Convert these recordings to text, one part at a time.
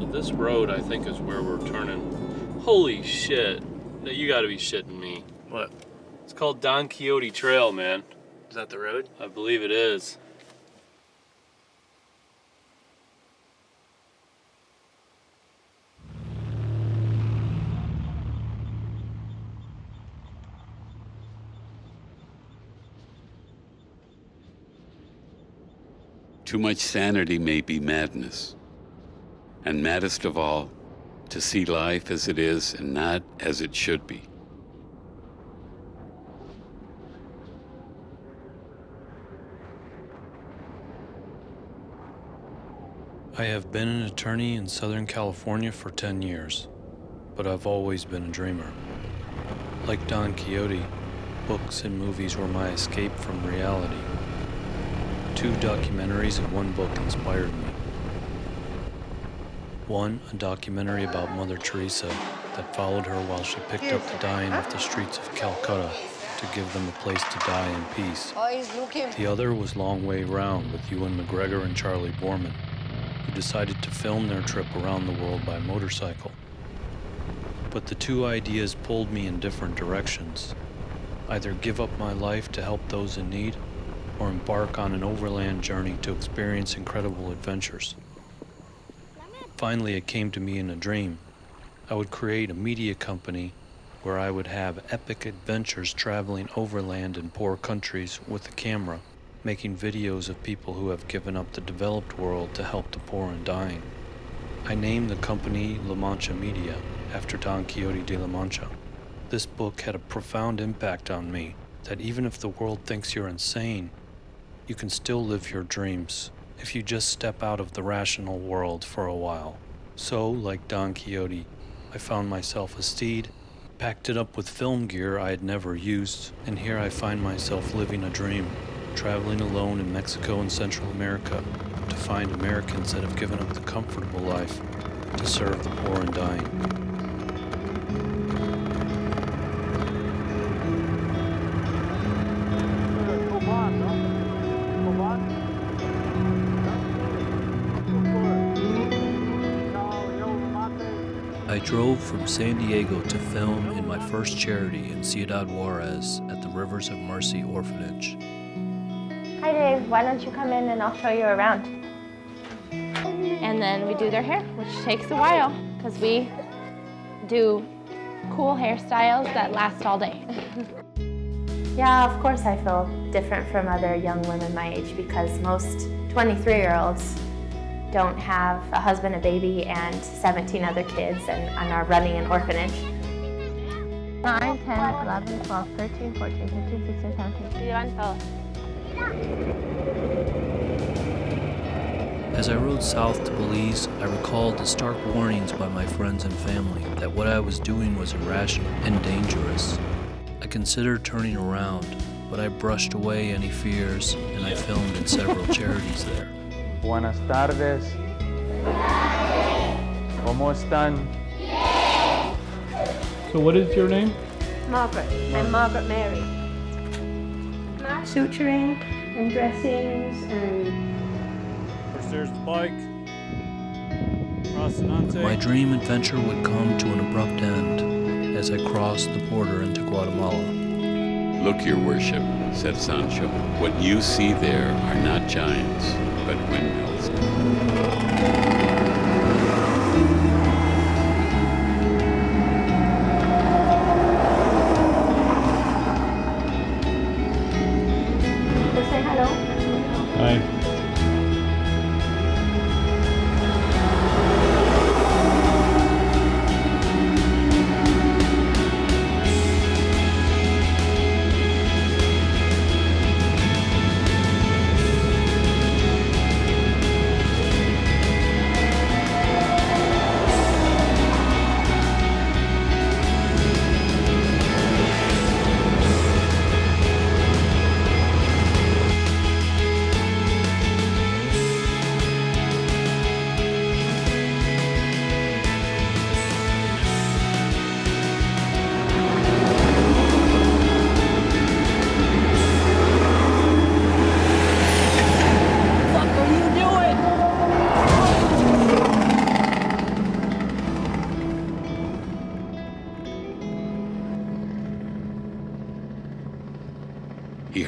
So this road, I think, is where we're turning. Holy shit. No, you gotta be shitting me. What? It's called Don Quixote Trail, man. Is that the road? I believe it is. Too much sanity may be madness. And maddest of all, to see life as it is and not as it should be. I have been an attorney in Southern California for 10 years, but I've always been a dreamer. Like Don Quixote, books and movies were my escape from reality. 2 documentaries and 1 book inspired me. One, a documentary about Mother Teresa that followed her while she picked up the dying off the streets of Calcutta to give them a place to die in peace. The other was Long Way Round with Ewan McGregor and Charlie Borman, who decided to film their trip around the world by motorcycle. But the 2 ideas pulled me in different directions. Either give up my life to help those in need, or embark on an overland journey to experience incredible adventures. Finally, it came to me in a dream. I would create a media company where I would have epic adventures traveling overland in poor countries with a camera, making videos of people who have given up the developed world to help the poor and dying. I named the company La Mancha Media after Don Quixote de La Mancha. This book had a profound impact on me, that even if the world thinks you're insane, you can still live your dreams if you just step out of the rational world for a while. So, like Don Quixote, I found myself a steed, packed it up with film gear I had never used, and here I find myself living a dream, traveling alone in Mexico and Central America to find Americans that have given up the comfortable life to serve the poor and dying. I drove from San Diego to film in my first charity in Ciudad Juarez at the Rivers of Mercy Orphanage. Hi Dave, why don't you come in and I'll show you around. And then we do their hair, which takes a while because we do cool hairstyles that last all day. Yeah, of course I feel different from other young women my age because most 23-year-olds don't have a husband, a baby, and 17 other kids and are running an orphanage. 9, 10, 11, 12, 13, 14, 15, 16, 17. As I rode south to Belize, I recalled the stark warnings by my friends and family that what I was doing was irrational and dangerous. I considered turning around, but I brushed away any fears, and I filmed in several charities there. Buenas tardes. ¿Cómo están? So what is your name? Margaret. I'm Margaret Mary. Suturing and dressings and... There's the bike. Rocinante. My dream adventure would come to an abrupt end as I crossed the border into Guatemala. Look, your worship, said Sancho. What you see there are not giants, but windmills. Say hello. Hi.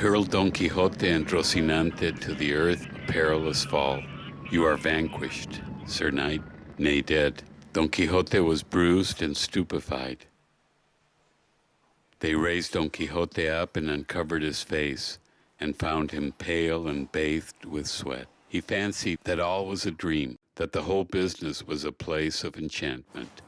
hurled Don Quixote and Rocinante to the earth, a perilous fall. You are vanquished, Sir Knight, nay dead. Don Quixote was bruised and stupefied. They raised Don Quixote up and uncovered his face, and found him pale and bathed with sweat. He fancied that all was a dream, that the whole business was a place of enchantment.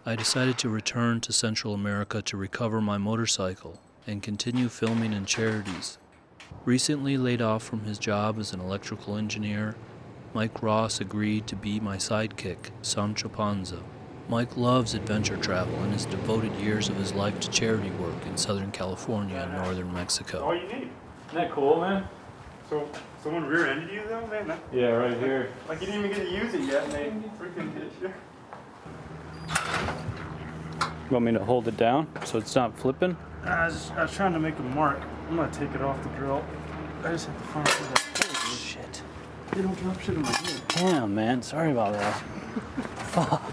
I decided to return to Central America to recover my motorcycle and continue filming in charities. Recently laid off from his job as an electrical engineer, Mike Ross agreed to be my sidekick, Sancho Panza. Mike loves adventure travel and has devoted years of his life to charity work in Southern California and northern Mexico. All you need. Isn't that cool, man? So, someone rear-ended you though, man? Yeah, right here. Like you didn't even get to use it yet, and they freaking did you. You want me to hold it down so it's not flipping? I was trying to make a mark. I'm gonna take it off the drill. I just have to find it. Oh, shit. They don't drop shit in my head. Damn, man. Sorry about that. Fuck.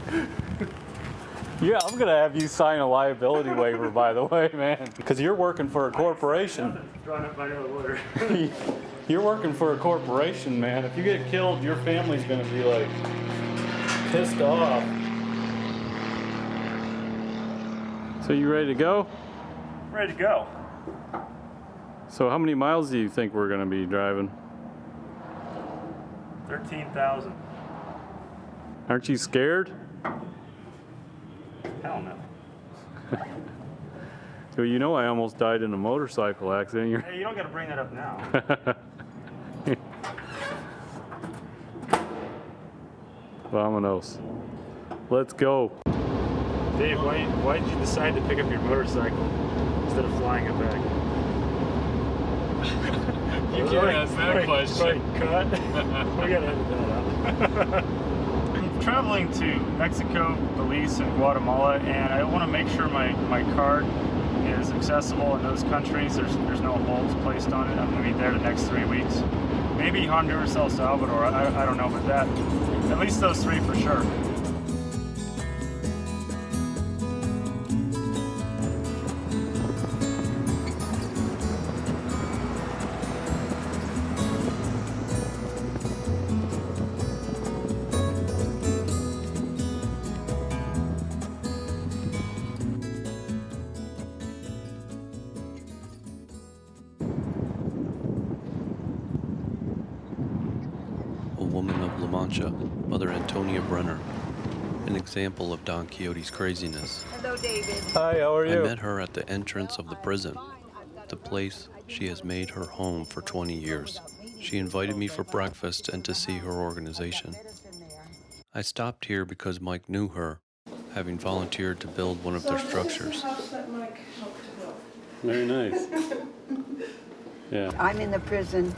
Yeah, I'm gonna have you sign a liability waiver, by the way, man. Because you're working for a corporation. Drawing up by another lawyer. You're working for a corporation, man. If you get killed, your family's gonna be like pissed off. So you ready to go? Ready to go. So how many miles do you think we're gonna be driving? 13,000. Aren't you scared? Hell no. So you know I almost died in a motorcycle accident. Hey, you don't gotta bring that up now. Vamonos. Let's go. Dave, why did you decide to pick up your motorcycle instead of flying it back? You can't ask that question. Cut. We gotta edit that out. I'm traveling to Mexico, Belize, and Guatemala, and I want to make sure my card is accessible in those countries. There's no holds placed on it. I'm going to be there the next 3 weeks. Maybe Honduras, El Salvador. I don't know, but that at least those three for sure. Woman of La Mancha, Mother Antonia Brenner, an example of Don Quixote's craziness. Hello, David. Hi, how are you? I met her at the entrance of the prison, the place she has made her home for 20 years. She invited me for breakfast and to see her organization. I stopped here because Mike knew her, having volunteered to build one of their structures. Very nice. Yeah. I'm in the prison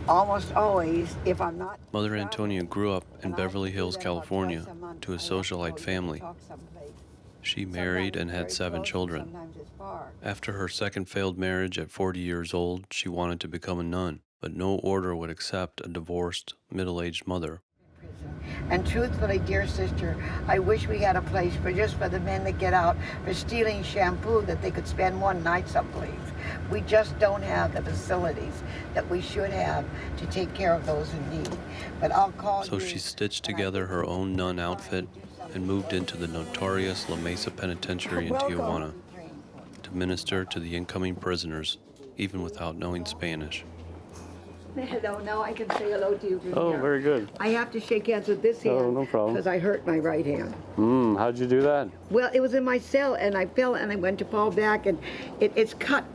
almost always if I'm not. Mother Antonia grew up in Beverly Hills, California, to a socialite family. She married and had 7 children. After her second failed marriage at 40 years old, she wanted to become a nun, but no order would accept a divorced, middle-aged mother. And truthfully, dear sister, I wish we had a place for the men that get out for stealing shampoo that they could spend one night someplace. We just don't have the facilities that we should have to take care of those in need. But I'll call So you. she stitched together her own nun outfit and moved into the notorious La Mesa Penitentiary in Tijuana to minister to the incoming prisoners, even without knowing Spanish. Hello, now I can say hello to you from Oh, here. very good. I have to shake hands with this hand. Oh, no problem. Because I hurt my right hand. How'd you do that? Well, it was in my cell, and I fell, and I went to fall back, and it's cut.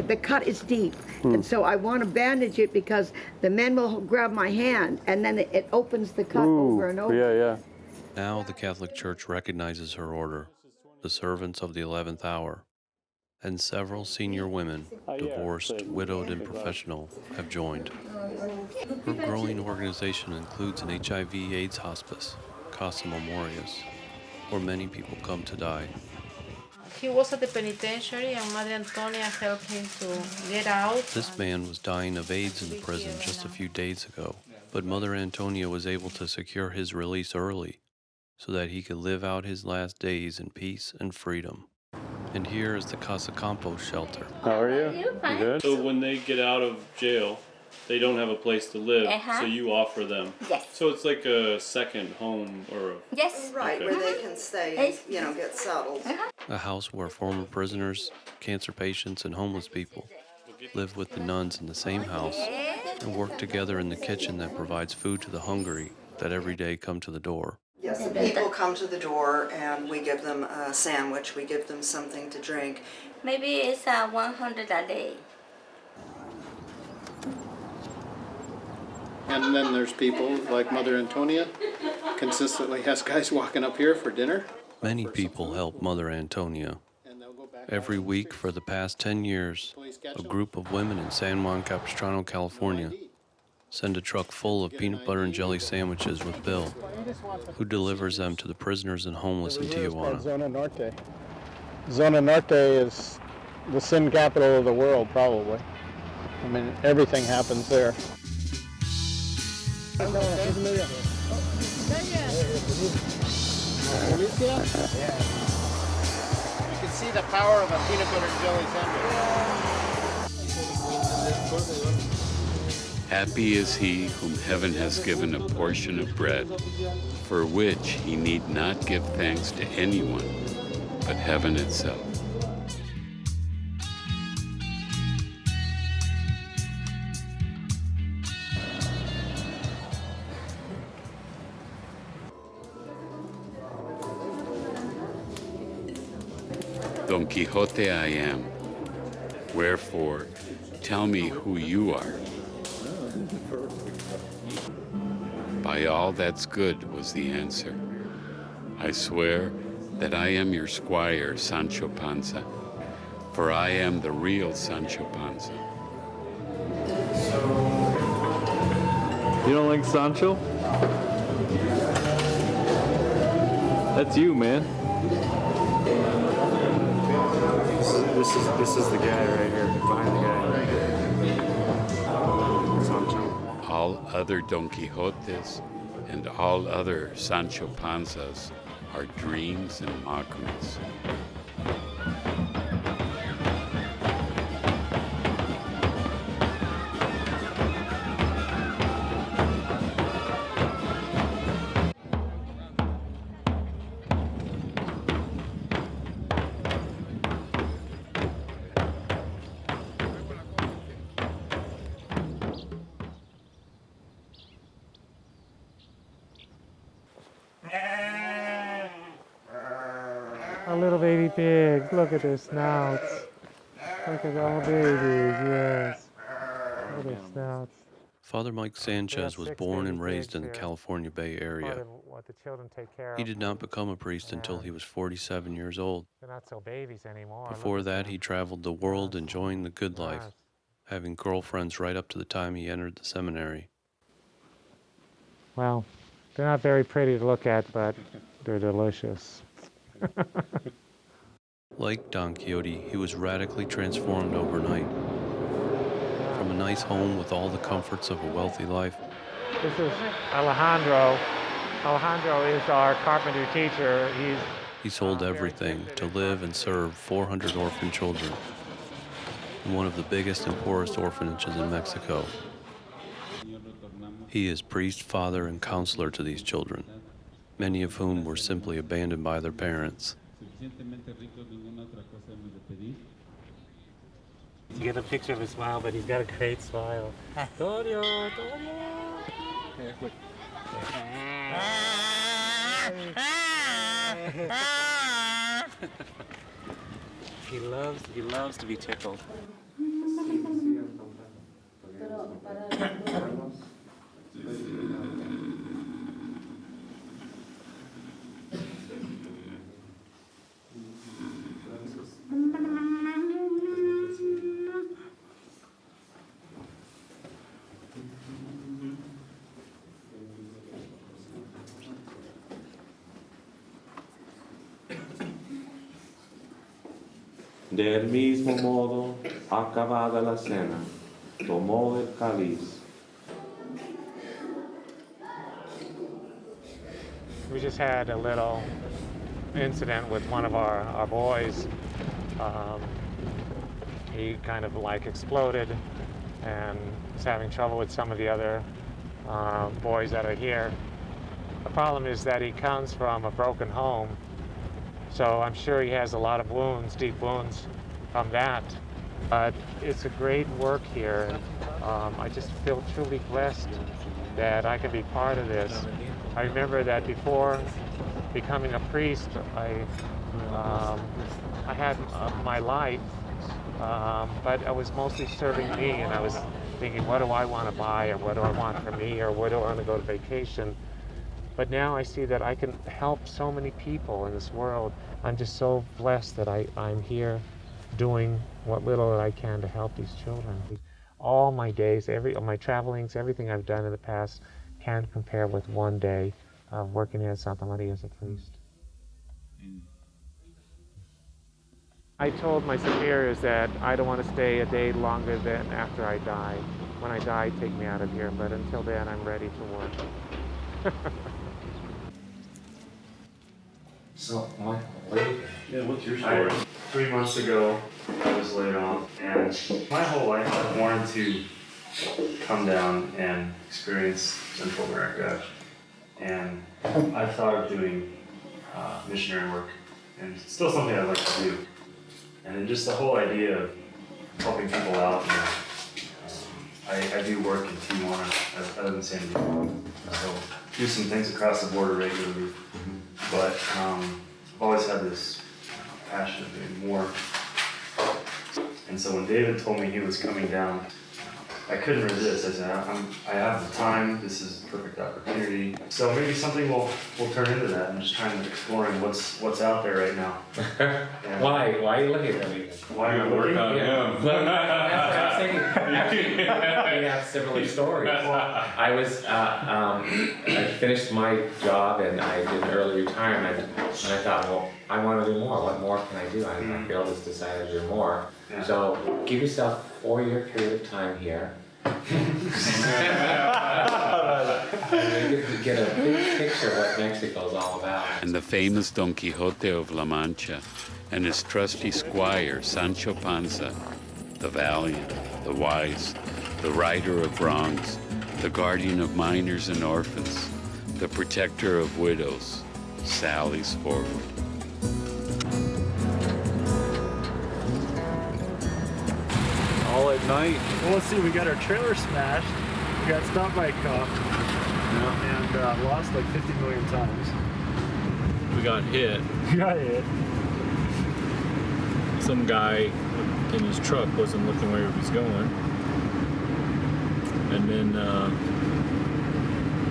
The cut is deep, and so I want to bandage it because the men will grab my hand, and then it opens the cut over and over. Yeah. Now the Catholic Church recognizes her order, the Servants of the 11th Hour, and several senior women, divorced, widowed, and professional, have joined. Her growing organization includes an HIV/AIDS hospice, Casa Memorias, where many people come to die. He was at the penitentiary and Mother Antonia helped him to get out. This man was dying of AIDS in the prison just a few days ago, but Mother Antonia was able to secure his release early so that he could live out his last days in peace and freedom. And here is the Casa Campo shelter. How are you? You good? So when they get out of jail, they don't have a place to live, so you offer them. Yes. So it's like a second home or a... Yes. Right, Okay. where they can stay, you know, get settled. A house where former prisoners, cancer patients, and homeless people live with the nuns in the same house and work together in the kitchen that provides food to the hungry that every day come to the door. Yes, the people come to the door and we give them a sandwich, we give them something to drink. Maybe it's 100 a day. And then there's people like Mother Antonia, consistently has guys walking up here for dinner. Many people help Mother Antonia. Every week for the past 10 years, a group of women in San Juan Capistrano, California, send a truck full of peanut butter and jelly sandwiches with Bill, who delivers them to the prisoners and homeless in Tijuana. Zona Norte. Zona Norte is the sin capital of the world, probably. I mean, everything happens there. You can see the power of a peanut butter and jelly sandwich. Happy is he whom heaven has given a portion of bread, for which he need not give thanks to anyone but heaven itself. Don Quixote I am, wherefore tell me who you are. By all that's good, was the answer. I swear that I am your squire, Sancho Panza, for I am the real Sancho Panza. You don't like Sancho? That's you, man. This is the guy right here, behind the guy. Sancho. All other Don Quixotes and all other Sancho Panzas are dreams and mockeries. A little baby pig. Look at their snouts. Look at all babies, yes. Look at their snouts. Father Mike Sanchez was born and raised in the California Bay Area. What the children take care of. He did not become a priest until he was 47 years old. They're not so babies anymore. Before that, he traveled the world enjoying the good life, having girlfriends right up to the time he entered the seminary. Well, they're not very pretty to look at, but they're delicious. Like Don Quixote, he was radically transformed overnight. From a nice home with all the comforts of a wealthy life. This is Alejandro. Alejandro is our carpenter teacher. He sold everything to live and serve 400 orphan children in one of the biggest and poorest orphanages in Mexico. He is priest, father, and counselor to these children, many of whom were simply abandoned by their parents. You get a picture of his smile, but he's got a great smile. Torio, Torio. He loves to be tickled. Del mismo modo, acabada la cena, tomó el cáliz. We just had a little incident with one of our boys. He kind of like exploded and is having trouble with some of the other boys that are here. The problem is that he comes from a broken home, so I'm sure he has a lot of wounds, deep wounds from that. But it's a great work here. I just feel truly blessed that I can be part of this. I remember that before becoming a priest, I had my life, but I was mostly serving me, and I was thinking, what do I want to buy, or what do I want for me, or where do I want to go to vacation? But now I see that I can help so many people in this world. I'm just so blessed that I'm here doing what little that I can to help these children. All my days, my travelings, everything I've done in the past can't compare with one day of working in Santa Maria as a priest. I told my superiors that I don't want to stay a day longer than after I die. When I die, take me out of here, but until then, I'm ready to work. So, Michael, what's your story? 3 months ago, I was laid off, and my whole life I've wanted to come down and experience Central America, and I've thought of doing missionary work, and it's still something I'd like to do. And then just the whole idea of helping people out. I do work in Tijuana. I live in San Diego, so do some things across the border regularly. But I've always had this passion of doing more. And so when David told me he was coming down, I couldn't resist. I said, I have the time. This is a perfect opportunity. So maybe something will turn into that. I'm just trying to exploring what's out there right now. Why are you looking at me? Why are you looking on him? Well, that's what I'm saying. We have similar stories. I was I finished my job and I did an early retirement, and I thought, well, I want to do more. What more can I do? I feel just decided to do more. Yeah. So give yourself a 4-year period of time here. Get a big picture of what Mexico is all about. And the famous Don Quixote of La Mancha and his trusty squire, Sancho Panza, the valiant, the wise, the righter of wrongs, the guardian of minors and orphans, the protector of widows, sallies forward. All at night. Well, let's see, we got our trailer smashed, we got stopped by a cop, and lost like 50 million times. We got hit. We got hit. Some guy in his truck wasn't looking where he was going. And then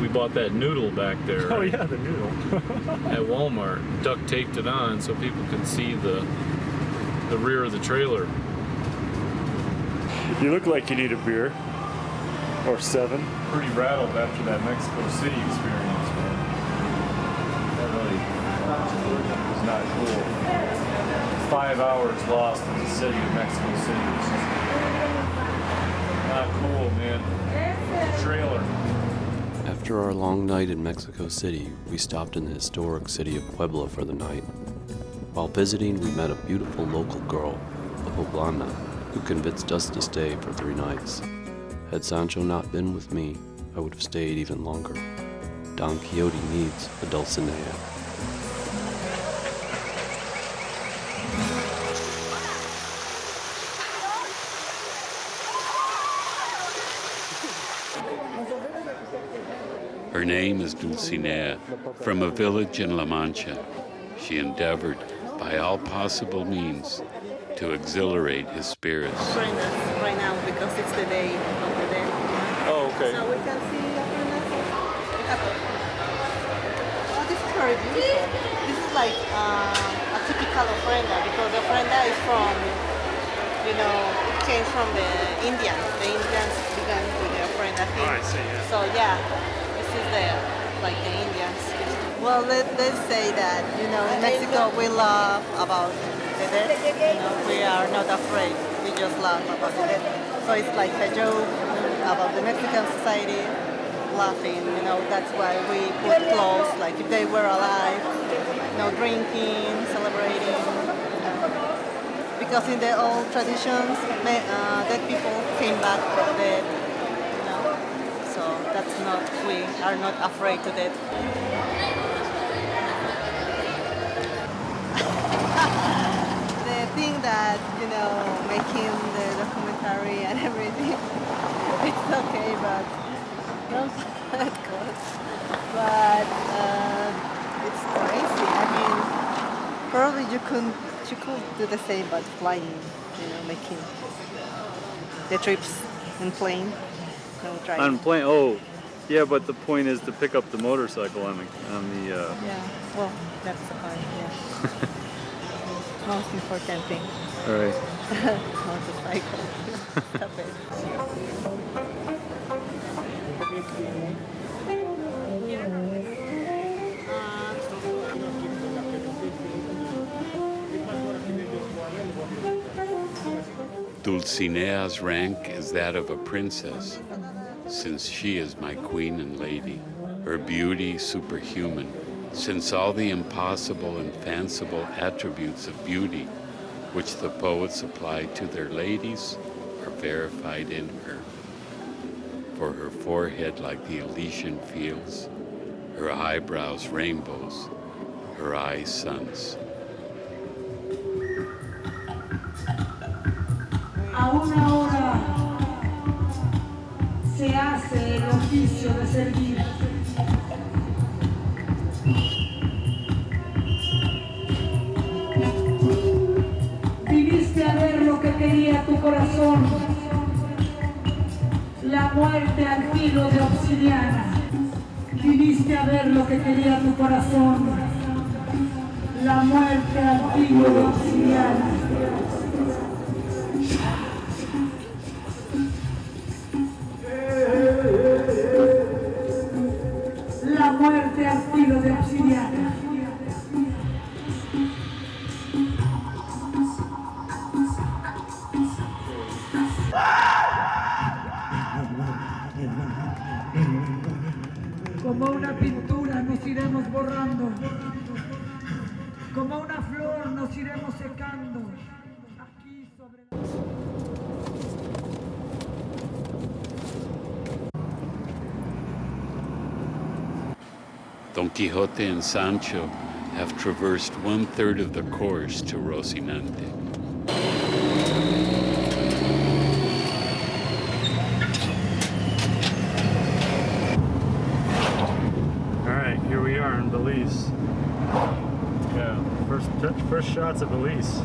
we bought that noodle back there. Oh yeah, the noodle. At Walmart. Duct taped it on so people could see the rear of the trailer. You look like you need a beer. Or 7. Pretty rattled after that Mexico City experience, man. That really was not cool. 5 hours lost in the city of Mexico City. It's just not cool, man. Trailer. After our long night in Mexico City, we stopped in the historic city of Puebla for the night. While visiting, we met a beautiful local girl, a poblana, who convinced us to stay for 3 nights. Had Sancho not been with me, I would have stayed even longer. Don Quixote needs a Dulcinea. Her name is Dulcinea. From a village in La Mancha, she endeavored, by all possible means, to exhilarate his spirits. Join us right now because it's the day of the day. Oh, okay. So we can see Oh, this is very beautiful. This is like a typical ofrenda because the ofrenda is from, it came from the Indians. The Indians began with the ofrenda thing. Oh, I see, yeah. So yeah, this is the Indians. Well, let's say that, in Mexico we love about the dead. You know, we are not afraid. We just laugh about the dead. So it's like a joke about the Mexican society laughing. You know, that's why we put clothes like if they were alive. You know, drinking, celebrating. Because in the old traditions, dead people came back from dead. You know, so that's not. We are not afraid to death. The thing that, you know, making the documentary and everything, it's okay, but not good. But it's crazy. I mean, probably you could do the same, but flying, you know, making the trips in plane. No driving. On plane? Oh, yeah. But the point is to pick up the motorcycle on the. Yeah. Well, that's the point. Yeah. Most important thing. All right. Motorcycle. Stop it. Dulcinea's rank is that of a princess, since she is my queen and lady. Her beauty superhuman, since all the impossible and fanciful attributes of beauty which the poets apply to their ladies are verified in her. For her forehead like the Elysian fields, her eyebrows rainbows, her eyes suns. A una hora se hace el oficio de servir. Viniste a ver lo que quería tu corazón, la muerte al filo de obsidiana. Viniste a ver lo que quería tu corazón, la muerte al filo de obsidiana. La muerte al filo de obsidiana. Como una pintura nos iremos borrando, como una flor nos iremos secando. Aquí sobre Don Quixote and Sancho have traversed 1/3 of the course to Rocinante. Alright, here we are in Belize. Yeah, first shots of Belize.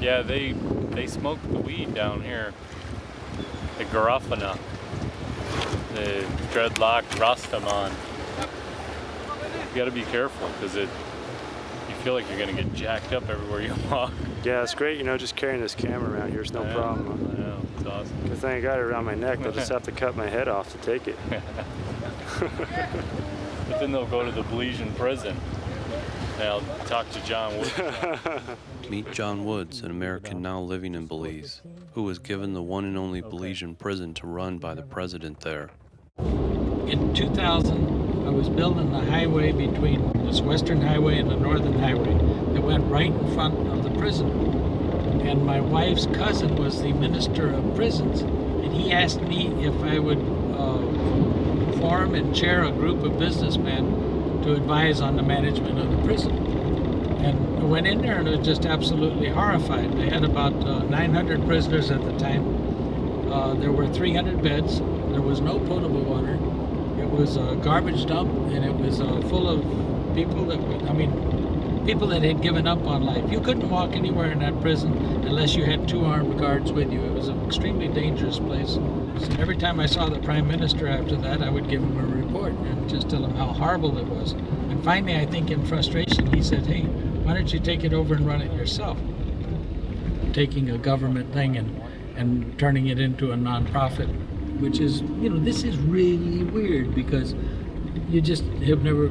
Yeah, they smoke the weed down here. The garafana, the dreadlock Rastaman. You gotta be careful because you feel like you're gonna get jacked up everywhere you walk. Yeah, it's great, you know, just carrying this camera around here is no problem. I know, it's awesome. Good thing I got it around my neck, I'll just have to cut my head off to take it. But then they'll go to the Belizean prison. And I'll talk to John Woods. Meet John Woods, an American now living in Belize, who was given the one and only Belizean prison to run by the president there. In 2000, I was building the highway between this western highway and the northern highway that went right in front of the prison. And my wife's cousin was the minister of prisons, and he asked me if I would form and chair a group of businessmen to advise on the management of the prison. And I went in there and was just absolutely horrified. They had about 900 prisoners at the time. There were 300 beds. There was no potable water. It was a garbage dump, and it was full of people people that had given up on life. You couldn't walk anywhere in that prison unless you had 2 armed guards with you. It was an extremely dangerous place. So every time I saw the Prime Minister after that, I would give him a report and just tell him how horrible it was. And finally, I think in frustration, he said, "Hey, Why don't you take it over and run it yourself? Taking a government thing and turning it into a nonprofit, which is, this is really weird because you just have never,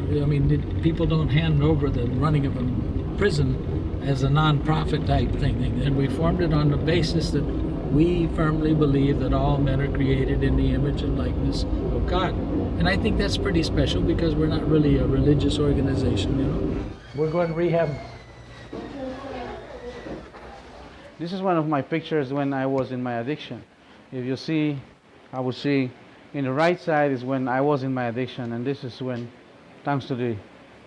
people don't hand over the running of a prison as a nonprofit type thing. And we formed it on the basis that we firmly believe that all men are created in the image and likeness of God. And I think that's pretty special because we're not really a religious organization, We're going to rehab. This is one of my pictures when I was in my addiction. If you see, I would see in the right side is when I was in my addiction, and this is when, thanks to the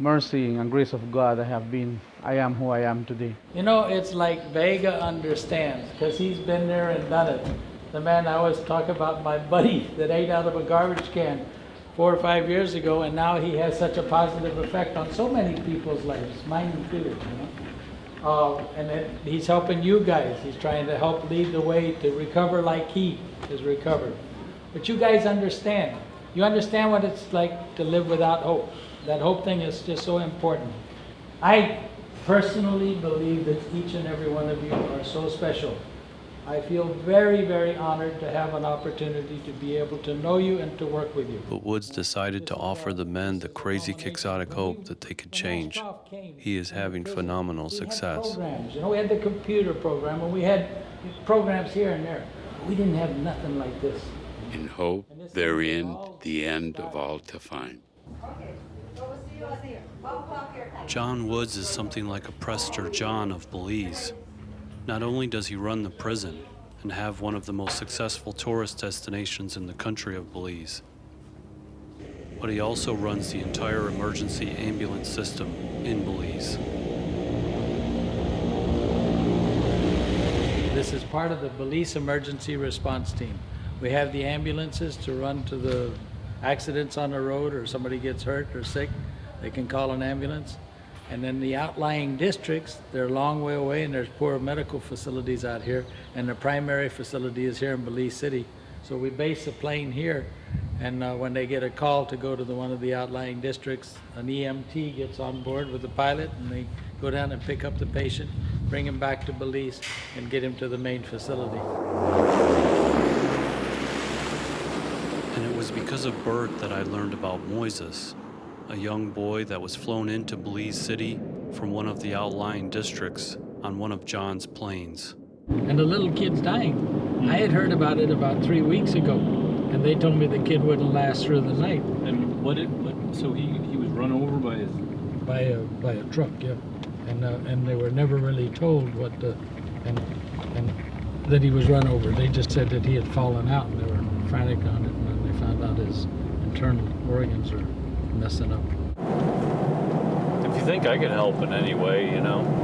mercy and grace of God, I am who I am today. It's like Vega understands, because he's been there and done it. The man I always talk about, my buddy that ate out of a garbage can 4 or 5 years ago, and now he has such a positive effect on so many people's lives, mine included, and then he's helping you guys. He's trying to help lead the way to recover like he is recovered. But you guys understand. You understand what it's like to live without hope. That hope thing is just so important. I personally believe that each and every one of you are so special. I feel very, very honored to have an opportunity to be able to know you and to work with you. But Woods decided to offer the men the crazy Quixotic hope that they could change. He is having phenomenal success. We had the computer program, and we had programs here and there. We didn't have nothing like this. In hope, therein, the end of all to find. John Woods is something like a Prester John of Belize. Not only does he run the prison and have one of the most successful tourist destinations in the country of Belize, but he also runs the entire emergency ambulance system in Belize. This is part of the Belize Emergency Response Team. We have the ambulances to run to the accidents on the road, or somebody gets hurt or sick, they can call an ambulance. And then the outlying districts, they're a long way away, and there's poor medical facilities out here, and the primary facility is here in Belize City. So we base a plane here, and when they get a call to go to one of the outlying districts, an EMT gets on board with the pilot, and they go down and pick up the patient, bring him back to Belize, and get him to the main facility. And it was because of Bert that I learned about Moises, a young boy that was flown into Belize City from one of the outlying districts on one of John's planes. And the little kid's dying. I had heard about it about 3 weeks ago, and they told me the kid wouldn't last through the night. And so he was run over by a truck, yeah. And they were never really told and that he was run over. They just said that he had fallen out, and they were frantic on it, and then they found out his internal organs are messing up. If you think I could help in any way,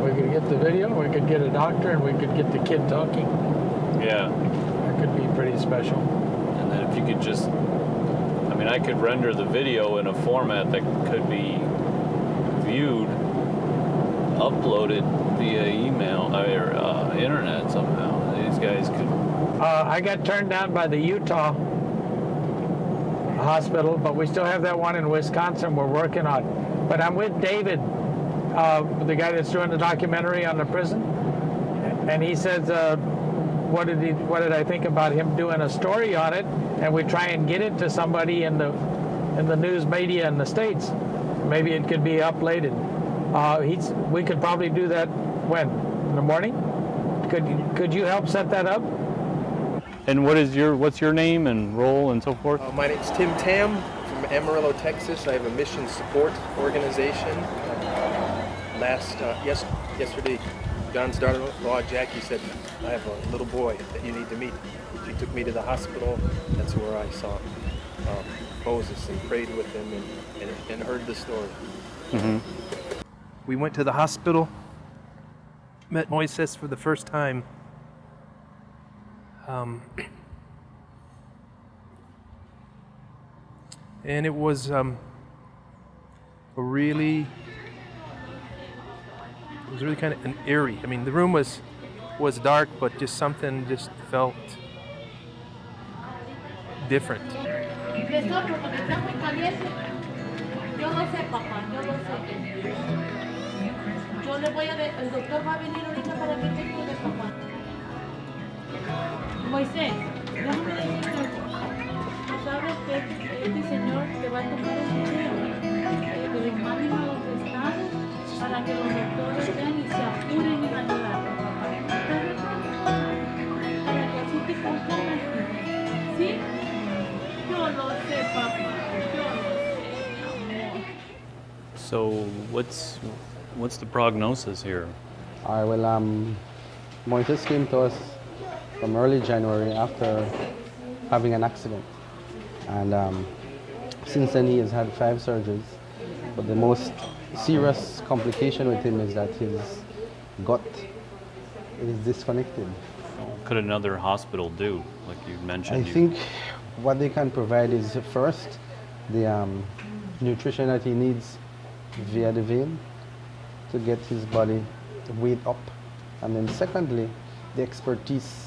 We could get the video, we could get a doctor, and we could get the kid talking. Yeah. That could be pretty special. And then if you could just, I could render the video in a format that could be viewed, uploaded via email or internet somehow. These guys could. I got turned down by the Utah hospital, but we still have that one in Wisconsin we're working on. But I'm with David, the guy that's doing the documentary on the prison, and he says, what did I think about him doing a story on it? And we try and get it to somebody in the news media in the States. Maybe it could be uploaded. We could probably do that when? In the morning? Could you help set that up? And what's your name and role and so forth? My name's Tim Tam from Amarillo, Texas. I have a mission support organization. Yesterday, John's daughter-in-law, Jackie, said, I have a little boy that you need to meet. She took me to the hospital. That's where I saw Moses and prayed with him and heard the story. Mm-hmm. We went to the hospital, met Moises for the first time. And it was really kind of an eerie. The room was dark, but just something just felt different. le voy a ver, el doctor va a venir ahorita para que te cuide, papá. Moisés, déjame decirte algo. Tú sabes que este señor te va a tomar un video de la imagen a donde están para que los doctores vean y se apuren en ayudarte, papá. Para que así te compongas. ¿Sí? Yo lo sé, papá. Yo lo sé, amor. So what's the prognosis here? All right, well, Moises came to us from early January after having an accident. And since then he has had 5 surgeries. But the most serious complication with him is that his gut is disconnected. What could another hospital do, like you mentioned? I think what they can provide is first the nutrition that he needs via the vein to get his body weight up. And then secondly, the expertise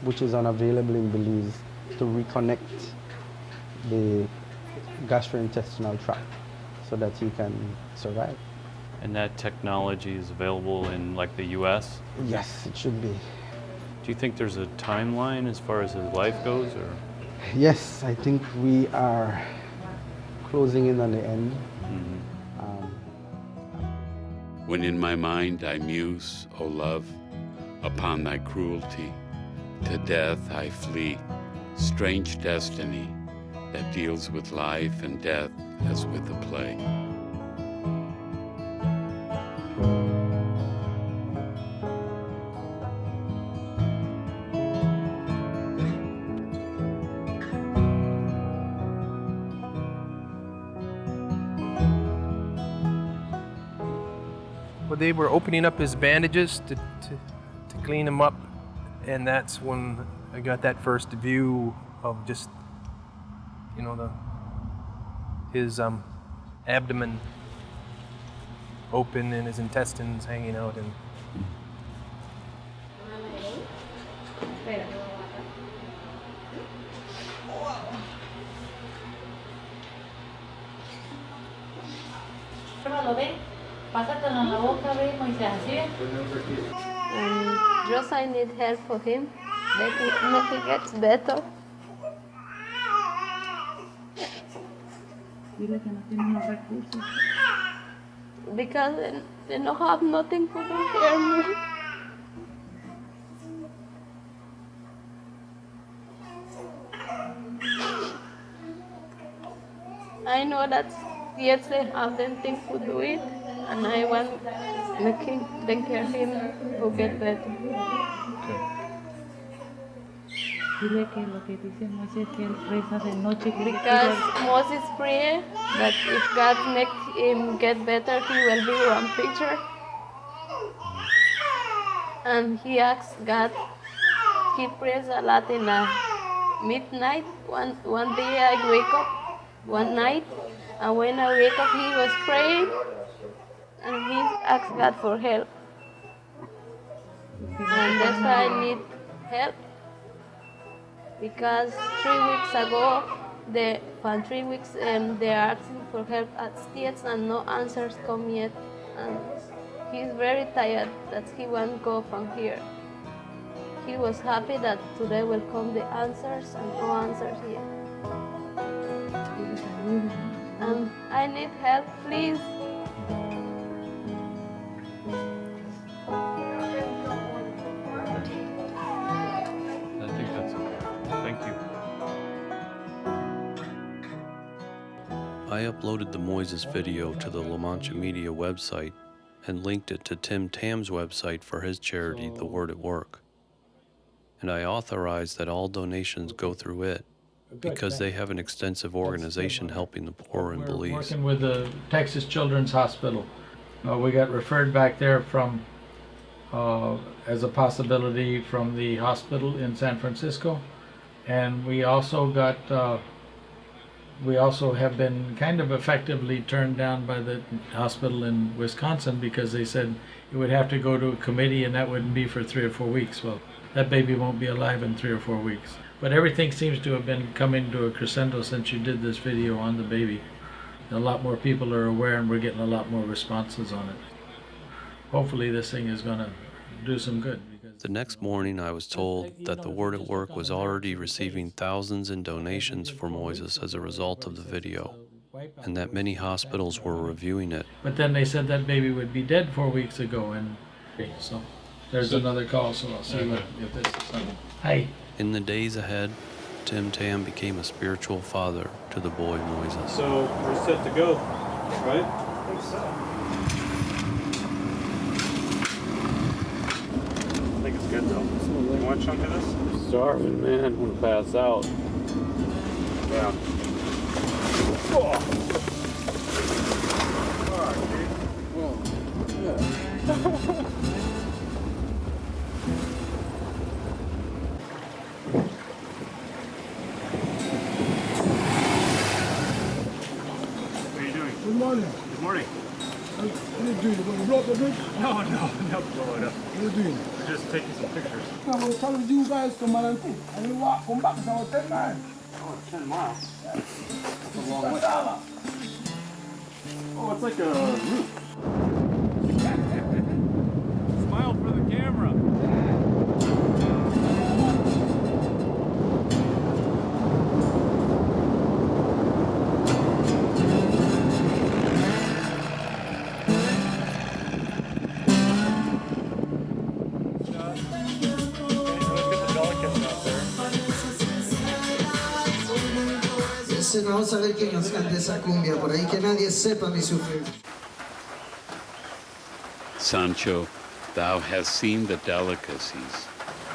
which is unavailable in Belize to reconnect the gastrointestinal tract so that he can survive. And that technology is available in like the US? Yes, it should be. Do you think there's a timeline as far as his life goes, or? Yes, I think we are closing in on the end. Mm-hmm. When in my mind I muse, O love, upon thy cruelty, to death I flee, strange destiny that deals with life and death as with a play. Well, they were opening up his bandages to clean him up, and that's when I got that first view of just, you know, his abdomen open and his intestines hanging out. And Just I need help for him, make he gets better. Because they don't have nothing to do here. I know that yes, they have nothing to do it, and I want take care of him to get better. Because Moses prayed that if God makes him get better, he will be one preacher. And he asks God, he prays a lot in the midnight. One day I wake up one night, and when I wake up he was praying, and he asked God for help. And that's why I need help. Because 3 weeks ago, for 3 weeks, they are asking for help at states and no answers come yet. And he's very tired that he won't go from here. He was happy that today will come the answers and no answers yet. And I need help, please. I uploaded the Moises video to the La Mancha Media website and linked it to Tim Tam's website for his charity, The Word at Work. And I authorized that all donations go through it because they have an extensive organization helping the poor in Belize. We're working with the Texas Children's Hospital. We got referred back there from, as a possibility from the hospital in San Francisco. And we also got we also have been kind of effectively turned down by the hospital in Wisconsin because they said it would have to go to a committee and that wouldn't be for 3 or 4 weeks. Well, that baby won't be alive in 3 or 4 weeks. But everything seems to have been coming to a crescendo since you did this video on the baby. A lot more people are aware and we're getting a lot more responses on it. hopefully this thing is going to do some good. The next morning, I was told that the Word at Work was already receiving thousands in donations for Moises as a result of the video, and that many hospitals were reviewing it. But then they said that baby would be dead 4 weeks ago, and so there's another call, so I'll see if this is something. Hi. In the days ahead, Tim Tam became a spiritual father to the boy Moises. So we're set to go, right? I think so. I think it's good though. You want a chunk of this? I'm starving, man. I'm gonna pass out. Yeah. Oh. What are you doing? Good morning. Good morning. What are you doing? You going to blow up the bridge? No, blow it up. What are you doing? We're just taking some pictures. I was telling you guys to man and thing. And you walk, come back, it's about 10 miles. Oh, 10 miles. Yeah. That's a long way. Oh, it's like a roof. Smile for the camera. Vamos a ver quién nos canta esa cumbia por ahí, que nadie sepa mi sufrir. Sancho, thou hast seen the delicacies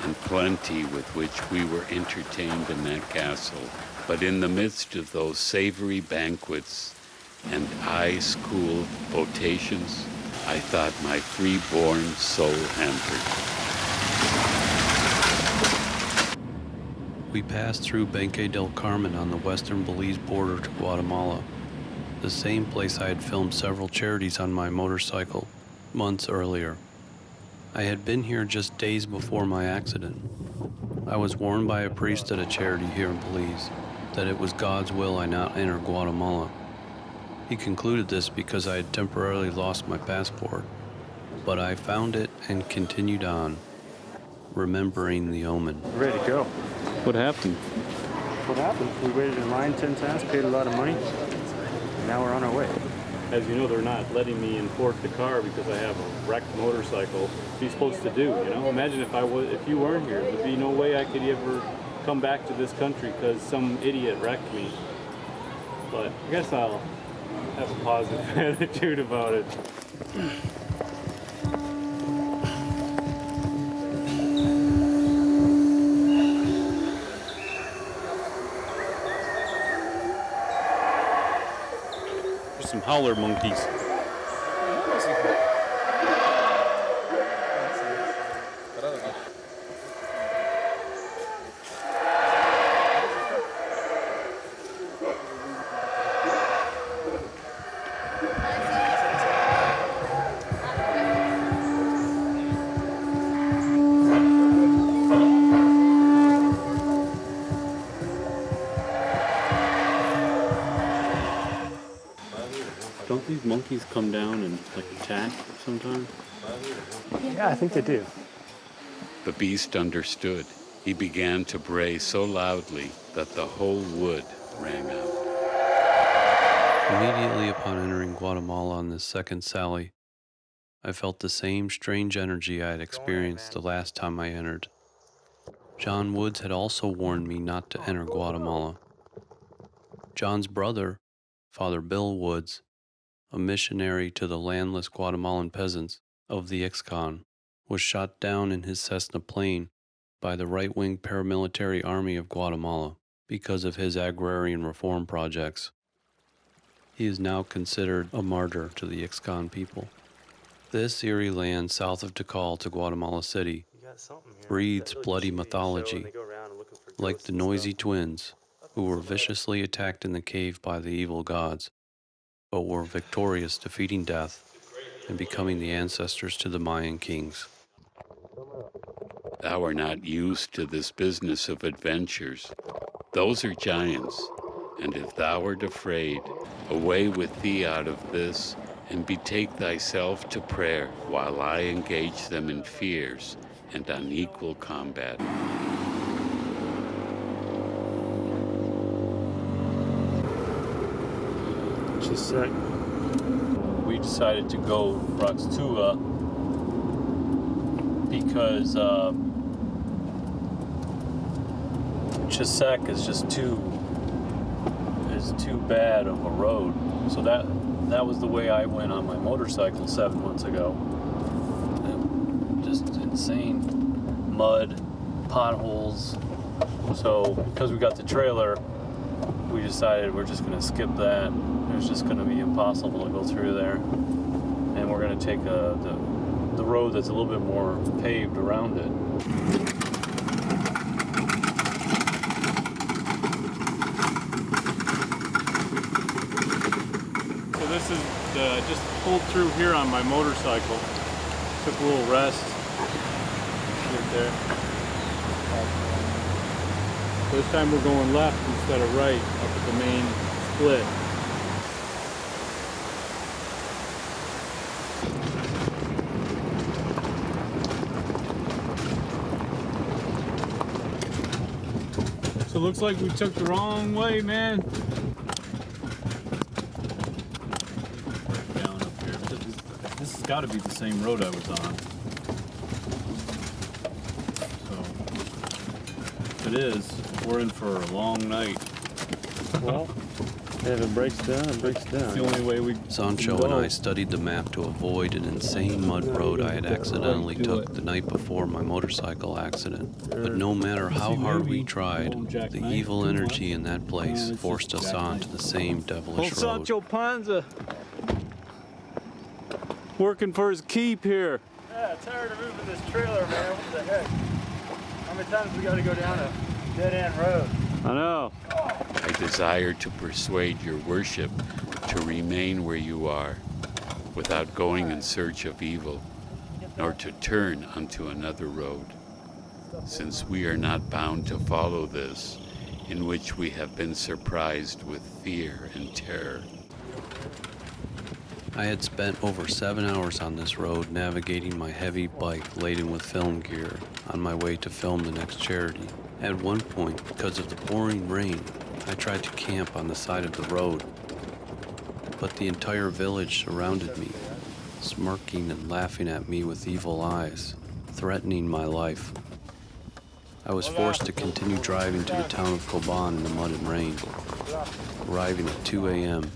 and plenty with which we were entertained in that castle, but in the midst of those savory banquets and ice-cooled potations, I thought my free-born soul hampered. We passed through Benque del Carmen on the western Belize border to Guatemala, the same place I had filmed several charities on my motorcycle months earlier. I had been here just days before my accident. I was warned by a priest at a charity here in Belize that it was God's will I not enter Guatemala. He concluded this because I had temporarily lost my passport, but I found it and continued on, remembering the omen. Ready to go. What happened? What happened? We waited in line 10 times, paid a lot of money, and now we're on our way. As you know, they're not letting me import the car because I have a wrecked motorcycle. What are you supposed to do, you know? Imagine if you weren't here, there'd be no way I could ever come back to this country because some idiot wrecked me. But I guess I'll have a positive attitude about it. Some howler monkeys. Don't these monkeys come down and like attack sometimes? Yeah, I think they do. The beast understood. He began to bray so loudly that the whole wood rang out. Immediately upon entering Guatemala on this second sally, I felt the same strange energy I had experienced the last time I entered. John Woods had also warned me not to enter Guatemala. John's brother, Father Bill Woods, a missionary to the landless Guatemalan peasants of the Ixcan, was shot down in his Cessna plane by the right-wing paramilitary army of Guatemala because of his agrarian reform projects. He is now considered a martyr to the Ixcan people. This eerie land south of Tikal to Guatemala City breathes bloody mythology, like the noisy twins who were viciously attacked in the cave by the evil gods, but were victorious, defeating death and becoming the ancestors to the Mayan kings. Thou art not used to this business of adventures. Those are giants, and if thou art afraid, away with thee out of this, and betake thyself to prayer, while I engage them in fears and unequal combat. Just a sec. We decided to go Roxtua because Chisek is just too bad of a road. So that was the way I went on my motorcycle 7 months ago. Just insane mud, potholes. So because we got the trailer, we decided we're just gonna skip that. It was just gonna be impossible to go through there. And we're gonna take the road that's a little bit more paved around it. So this is just pulled through here on my motorcycle. Took a little rest. Right there. This time we're going left instead of right up at the main split. So it looks like we took the wrong way, man. Down up here. This has got to be the same road I was on. So if it is, we're in for a long night. Well, if it breaks down, it breaks down. It's the only way we. Sancho and I studied the map to avoid an insane mud road I had accidentally took the night before my motorcycle accident. But no matter how hard we tried, the evil energy in that place forced us on to the same devilish road. Sancho Panza, working for his keep here. Yeah, tired of moving this trailer, man. What the heck? How many times we got to go down a dead-end road? I know. I desire to persuade your worship to remain where you are, without going in search of evil, nor to turn unto another road, since we are not bound to follow this, in which we have been surprised with fear and terror. I had spent over 7 hours on this road navigating my heavy bike laden with film gear on my way to film the next charity. At one point, because of the pouring rain, I tried to camp on the side of the road, but the entire village surrounded me, smirking and laughing at me with evil eyes, threatening my life. I was forced to continue driving to the town of Coban in the mud and rain, arriving at 2 a.m.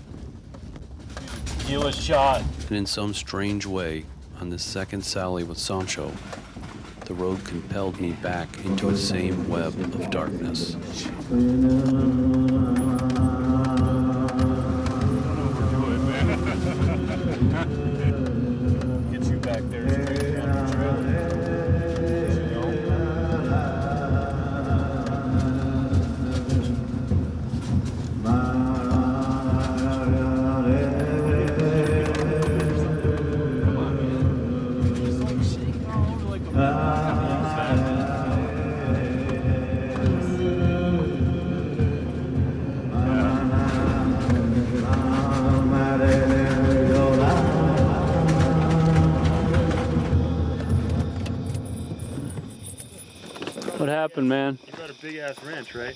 You was shot. And in some strange way, on this second sally with Sancho, the road compelled me back into the same web of darkness. Get you back there straight on the trailer. What happened, man? You got a big ass wrench, right?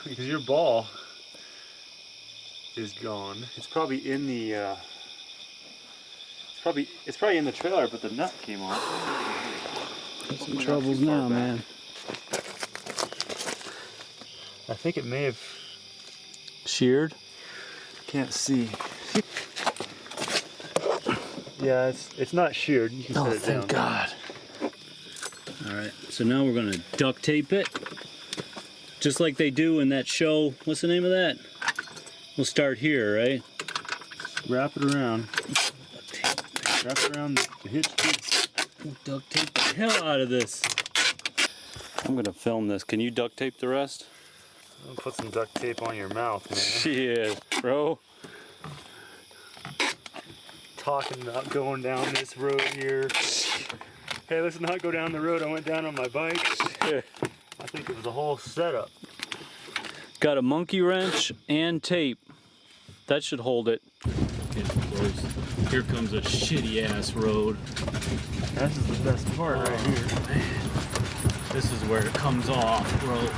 Because your ball is gone. It's probably in the it's probably in the trailer, but the nut came off. Some troubles now, man. I think it may have Sheared? can't see. Yeah, it's not sheared. You can set it down. Thank God. Alright, so now we're gonna duct tape it. Just like they do in that show. What's the name of that? We'll start here, right? Wrap it around. Wrap it around the hitch piece. Duct tape the hell out of this. I'm gonna film this. Can you duct tape the rest? I'll put some duct tape on your mouth, man. Shit, bro. Talking about going down this road here. Hey, let's not go down the road I went down on my bike. I think it was a whole setup. Got a monkey wrench and tape. That should hold it. Getting close. Here comes a shitty ass road. This is the best part right here. This is where it comes off, bro.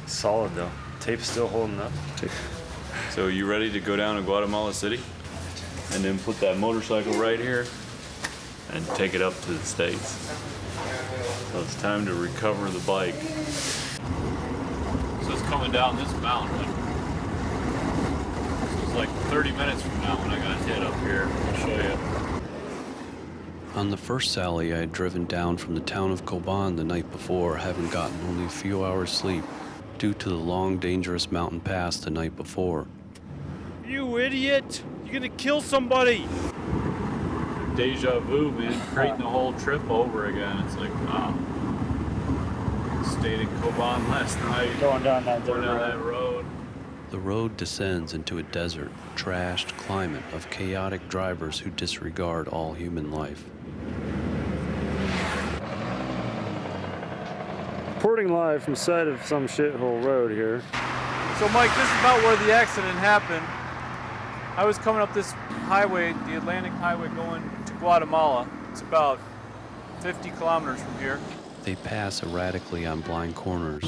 Solid though. Tape's still holding up. So you ready to go down to Guatemala City? And then put that motorcycle right here and take it up to the States. So it's time to recover the bike. So it's coming down this mountain. So it's like 30 minutes from now when I got hit up here. I'll show you. On the first sally, I had driven down from the town of Coban the night before, having gotten only a few hours sleep due to the long, dangerous mountain pass the night before. You idiot! You're gonna kill somebody! Deja vu, man. Creating the whole trip over again. It's like, wow. Stayed in Coban last night. Going down that road. The road descends into a desert, trashed climate of chaotic drivers who disregard all human life. Reporting live from the side of some shithole road here. So Mike, this is about where the accident happened. I was coming up this highway, the Atlantic Highway going to Guatemala. It's about 50 kilometers from here. They pass erratically on blind corners,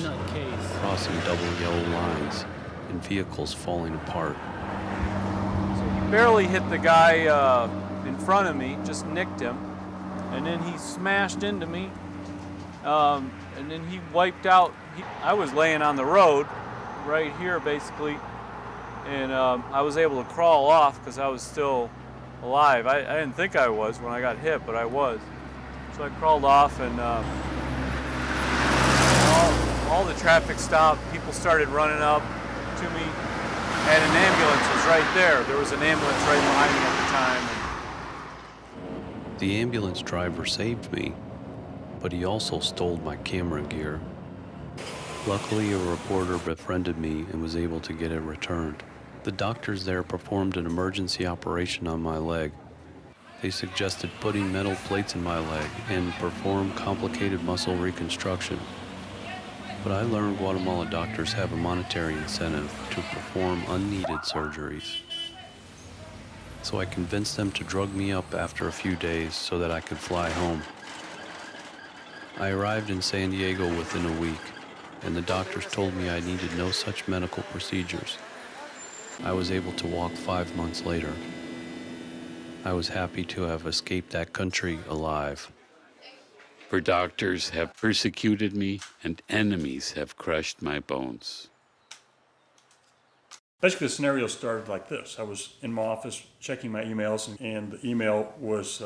crossing double yellow lines, and vehicles falling apart. Barely hit the guy in front of me, just nicked him. And then he smashed into me. And then he wiped out. I was laying on the road right here, basically. And I was able to crawl off because I was still alive. I didn't think I was when I got hit, but I was. So I crawled off, and all the traffic stopped. People started running up to me, and an ambulance was right there. There was an ambulance right behind me at the time. The ambulance driver saved me, but he also stole my camera gear. Luckily, a reporter befriended me and was able to get it returned. The doctors there performed an emergency operation on my leg. They suggested putting metal plates in my leg and perform complicated muscle reconstruction. But I learned Guatemala doctors have a monetary incentive to perform unneeded surgeries. So I convinced them to drug me up after a few days so that I could fly home. I arrived in San Diego within a week, and the doctors told me I needed no such medical procedures. I was able to walk 5 months later. I was happy to have escaped that country alive. For doctors have persecuted me, and enemies have crushed my bones. Basically, the scenario started like this. I was in my office checking my emails, and the email was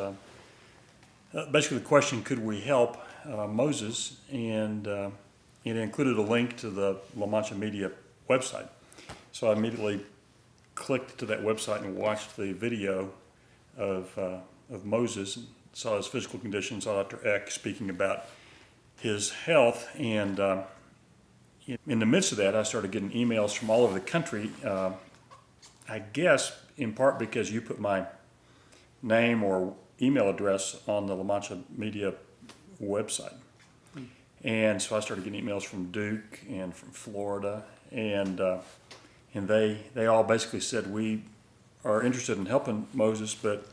basically the question, could we help Moises? And it included a link to the La Mancha Media website. So I immediately clicked to that website and watched the video of Moises, and saw his physical condition, saw Dr. Eck speaking about his health, and in the midst of that, I started getting emails from all over the country, I guess in part because you put my name or email address on the La Mancha Media website. And so I started getting emails from Duke and from Florida, and they all basically said, we are interested in helping Moises, but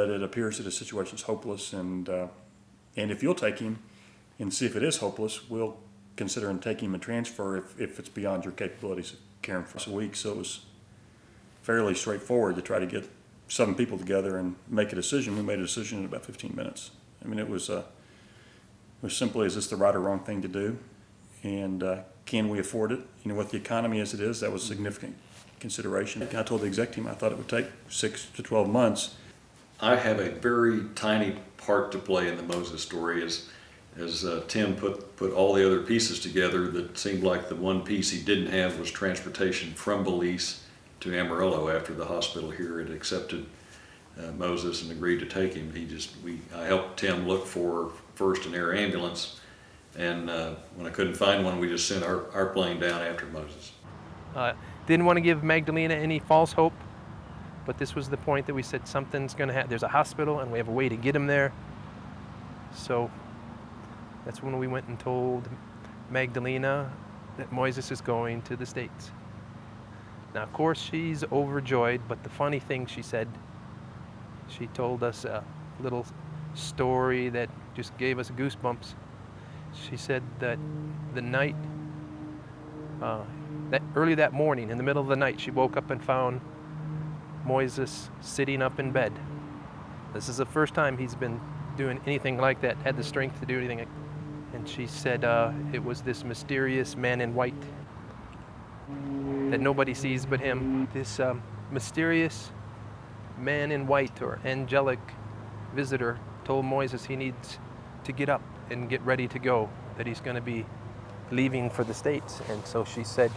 it appears that his situation is hopeless, and if you'll take him and see if it is hopeless, we'll consider and take him and transfer if it's beyond your capabilities of caring for us a week. So it was fairly straightforward to try to get 7 people together and make a decision. We made a decision in about 15 minutes. I mean, it was simply, is this the right or wrong thing to do? And can we afford it? You know, with the economy as it is, that was a significant consideration. I told the exec team I thought it would take 6 to 12 months. I have a very tiny part to play in the Moises story as Tim put all the other pieces together. That seemed like the one piece he didn't have was transportation from Belize to Amarillo after the hospital here had accepted Moises and agreed to take him. I helped Tim look for first an air ambulance And when I couldn't find one, we just sent our plane down after Moses. Didn't want to give Magdalena any false hope, but this was the point that we said something's going to happen. There's a hospital, and we have a way to get him there. So that's when we went and told Magdalena that Moises is going to the States. Now, of course, she's overjoyed, but the funny thing she said, she told us a little story that just gave us goosebumps. She said that the night, early that morning, in the middle of the night, she woke up and found Moises sitting up in bed. This is the first time he's been doing anything like that, had the strength to do anything. And she said it was this mysterious man in white that nobody sees but him. This mysterious man in white or angelic visitor told Moises he needs to get up and get ready to go, that he's going to be leaving for the States. And so she said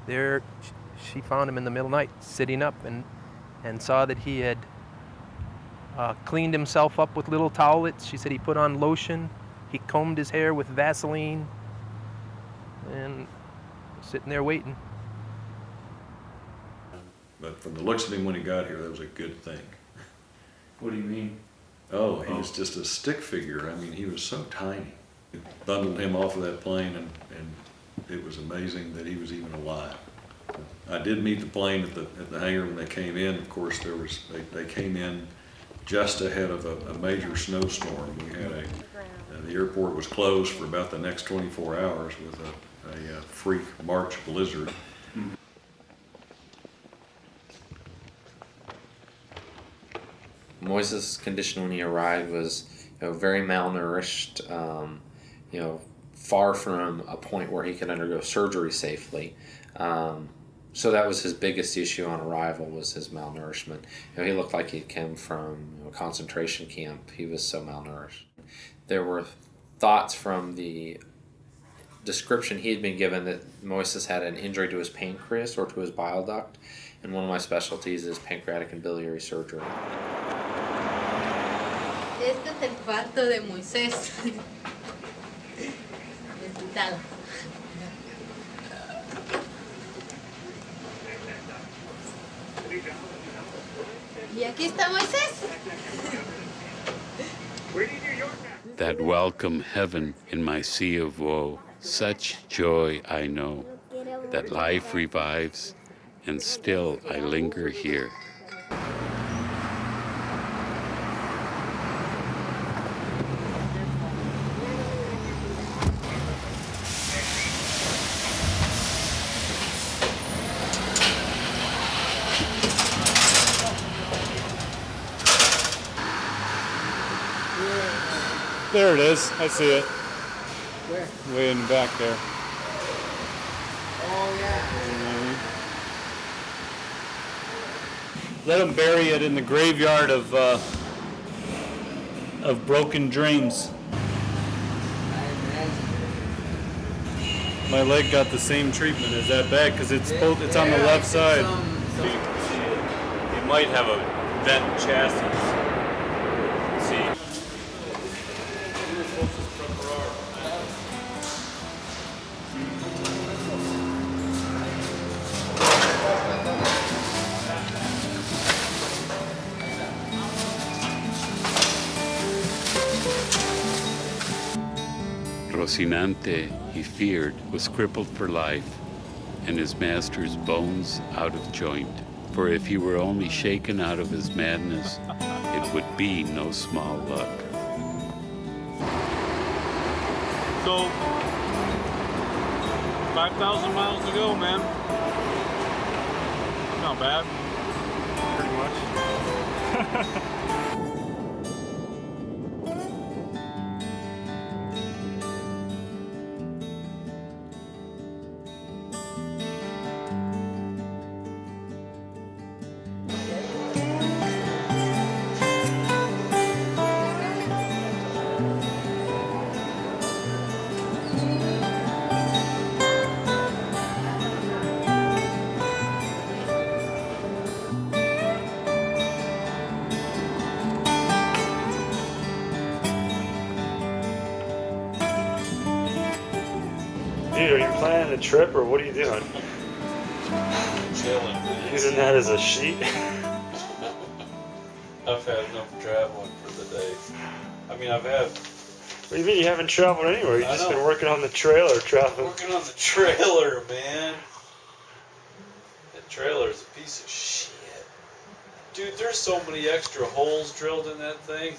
there, she found him in the middle of the night sitting up and saw that he had cleaned himself up with little towelettes. She said he put on lotion, he combed his hair with Vaseline, and sitting there waiting. But from the looks of him when he got here, that was a good thing. What do you mean? Oh, he was just a stick figure. I mean, he was so tiny. Bundled him off of that plane, and it was amazing that he was even alive. I did meet the plane at the hangar when they came in. Of course, they came in just ahead of a major snowstorm. We had the airport was closed for about the next 24 hours with a freak March blizzard. Moises' condition when he arrived was, very malnourished, far from a point where he could undergo surgery safely. So that was his biggest issue on arrival, was his malnourishment. He looked like he'd come from a concentration camp. He was so malnourished. There were thoughts from the description he had been given that Moises had an injury to his pancreas or to his bile duct, and one of my specialties is pancreatic and biliary surgery. Este es el cuarto de Moisés. Hospital. Y aquí está Moisés. That welcome heaven in my sea of woe, such joy I know, that life revives, and still I linger here. There it is. I see it. Where? Way in the back there. Oh, yeah. Let them bury it in the graveyard of broken dreams. My leg got the same treatment. Is that bad? Because it's on the left side. It might have a bent chassis. See. Rocinante, he feared, was crippled for life, and his master's bones out of joint. For if he were only shaken out of his madness, it would be no small luck. So, 5,000 miles to go, man. Not bad. Pretty much. trip, or what are you doing? Chilling. Using that as a sheet? I've had enough traveling for the day. I mean, I've had... What do you mean you haven't traveled anywhere? You've just know. been working on the trailer, traveling. Working on the trailer, man. That trailer's a piece of shit. Dude, there's so many extra holes drilled in that thing.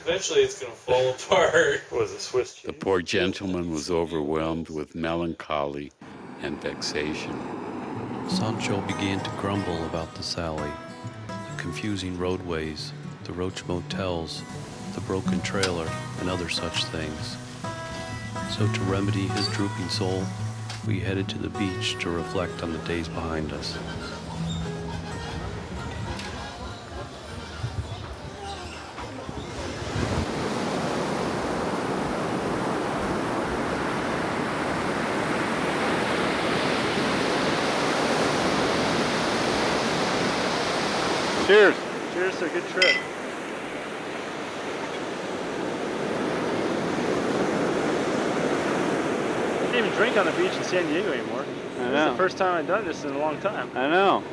Eventually it's gonna fall apart. What was it, Swiss cheese? The poor gentleman was overwhelmed with melancholy and vexation. Sancho began to grumble about the Sally, the confusing roadways, the roach motels, the broken trailer, and other such things. So to remedy his drooping soul, we headed to the beach to reflect on the days behind us. Cheers. Cheers to a good trip. I can't even drink on the beach in San Diego anymore. I know. This is the first time I've done this in a long time. I know.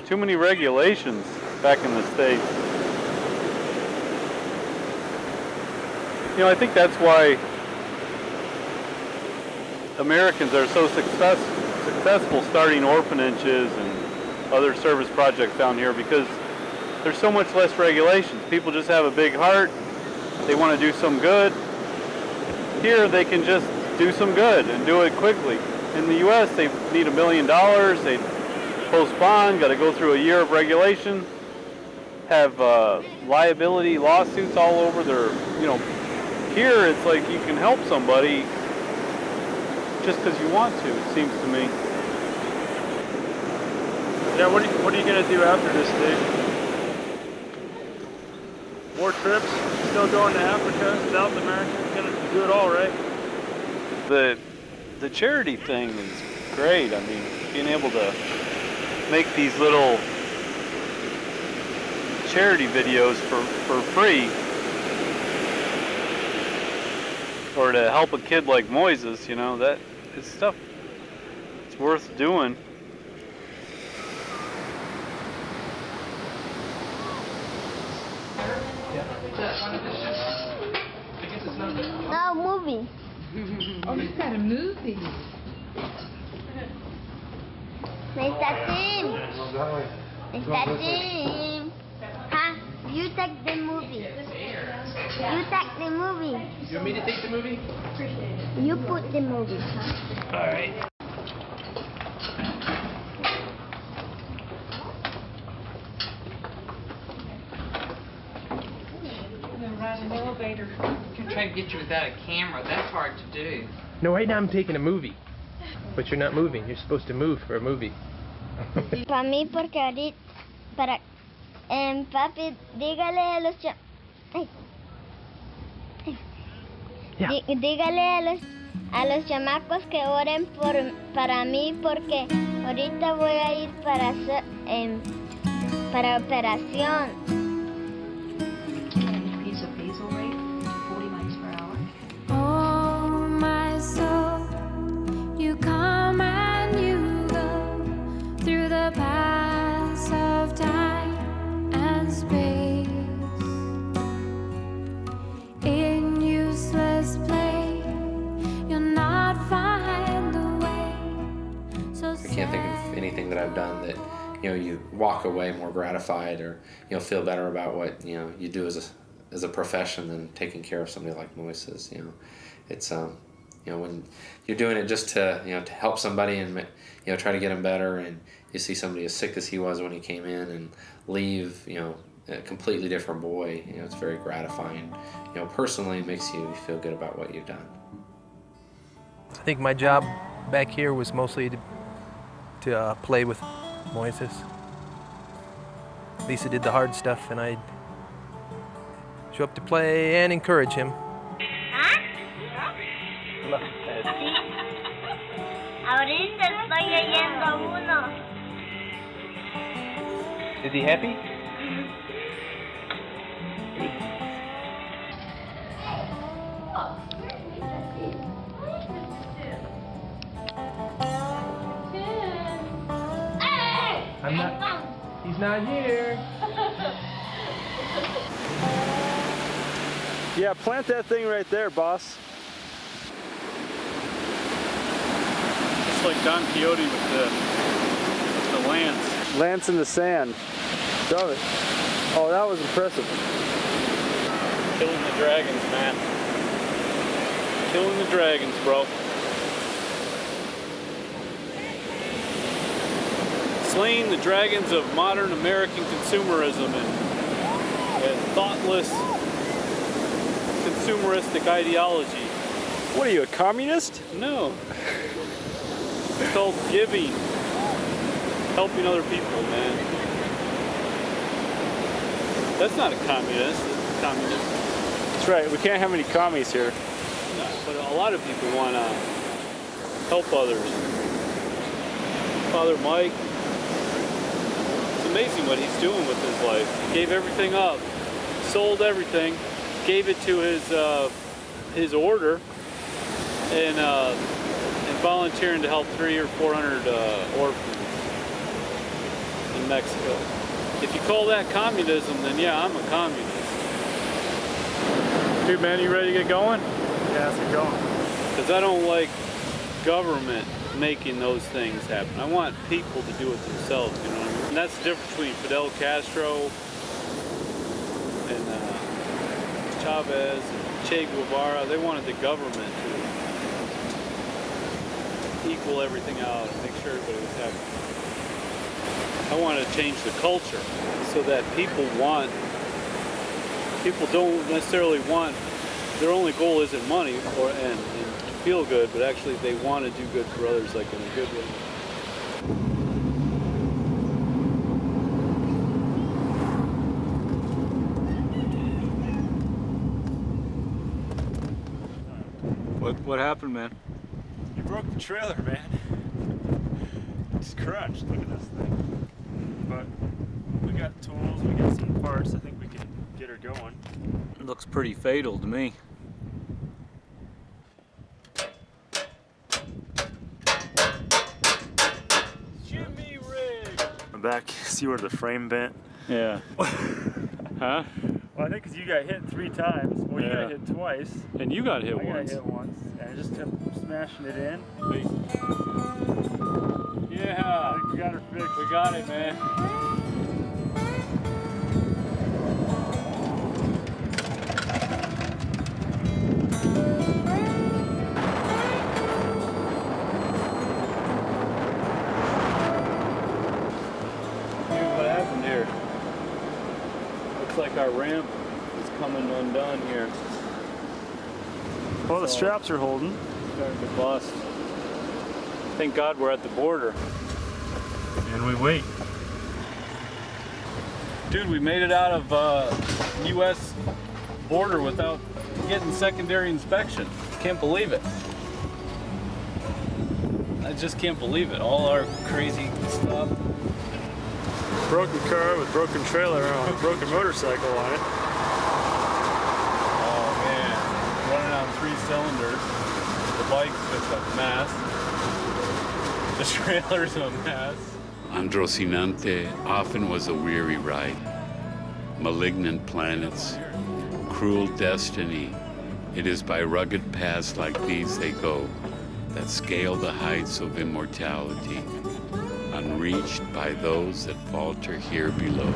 Too many regulations back in the States. You know, I think that's why Americans are so successful starting orphanages and other service projects down here, because there's so much less regulations. People just have a big heart. They want to do some good. Here they can just do some good and do it quickly. In the U.S. they need $1 million. They post bond, got to go through a year of regulation, have liability lawsuits all over their, you know. Here it's like you can help somebody just because you want to, it seems to me. Yeah, what are you gonna do after this, Dave? More trips? Still going to Africa, South America? Gonna do it all, right? The charity thing is great. I mean, being able to make these little charity videos for free, or to help a kid like Moises, you know, that is stuff it's worth doing. No, movie. Oh, you got a movie. Mr. Tim. Mr. Tim. Huh? You take the movie. You take the movie. You want me to take the movie? You put the movie, huh? All right. Ride an elevator. Can try to get you without a camera. That's hard to do. No, right now I'm taking a movie. But you're not moving. You're supposed to move for a movie. Para mí, porque ahorita, para, papi, dígale a los dígale a los chamacos que oren para mí, porque ahorita voy a ir para operación. Oh, my soul, you come and you go through the paths of time and space. In useless play, you'll not find the way. So I can't think of anything that I've done that, you know, you walk away more gratified, or, you know, feel better about what, you know, you do as a profession than taking care of somebody like Moises. You know, it's you know, when you're doing it just to, you know, to help somebody and, you know, try to get them better, and you see somebody as sick as he was when he came in and leave, you know, a completely different boy, you know, it's very gratifying. You know, personally, it makes you feel good about what you've done. I think my job back here was mostly to play with Moises. Lisa did the hard stuff, and I'd show up to play and encourage him. Ahorita estoy oyendo uno. Is he happy? He's not here. Yeah, plant that thing right there, boss. It's like Don Quixote with the lance. Lance in the sand. Shove it. Oh, that was impressive. Killing the dragons, man. Killing the dragons, bro. Slaying the dragons of modern American consumerism and thoughtless consumeristic ideology. What are you, a communist? No. It's called giving. Helping other people, man. That's not a communist. It's a communist. That's right. We can't have any commies here. No, but a lot of people want to help others. Father Mike, it's amazing what he's doing with his life. He gave everything up, sold everything, gave it to his order, and volunteering to help 300 or 400 orphans in Mexico. If you call that communism, then yeah, I'm a communist. Dude, man, you ready to get going? Yeah, let's get going. Because I don't like government making those things happen. I want people to do it themselves, you know what I mean? And that's the difference between Fidel Castro and Chavez and Che Guevara. They wanted the government to equal everything out and make sure everybody was happy. I want to change the culture so that people don't necessarily want, their only goal isn't money and to feel good, but actually they want to do good for others, like in a good way. What happened, man? You broke the trailer, man. It's crunched. Look at this thing. But we got tools, we got some parts. I think we can get her going. It looks pretty fatal to me. Jimmy rig. I'm back. See where the frame bent? Yeah. Huh? Well, I think because you got hit 3 times. Well, you got hit twice. And you got hit I once. got hit once. And I just kept smashing it in. Yeah. I think we got her fixed. We got it, man. What happened here? Looks like our ramp is coming undone here. Well, the straps are holding. Starting to bust. Thank God we're at the border. And we wait. Dude, we made it out of U.S. border without getting secondary inspection. Can't believe it. I just can't believe it. All our crazy stuff. Broken car with broken trailer on a broken motorcycle on it. Oh man, running on 3 cylinders. The bike's just a mess. The trailer's a mess. Androcinante often was a weary ride. Malignant planets, cruel destiny. It is by rugged paths like these they go that scale the heights of immortality, unreached by those that falter here below.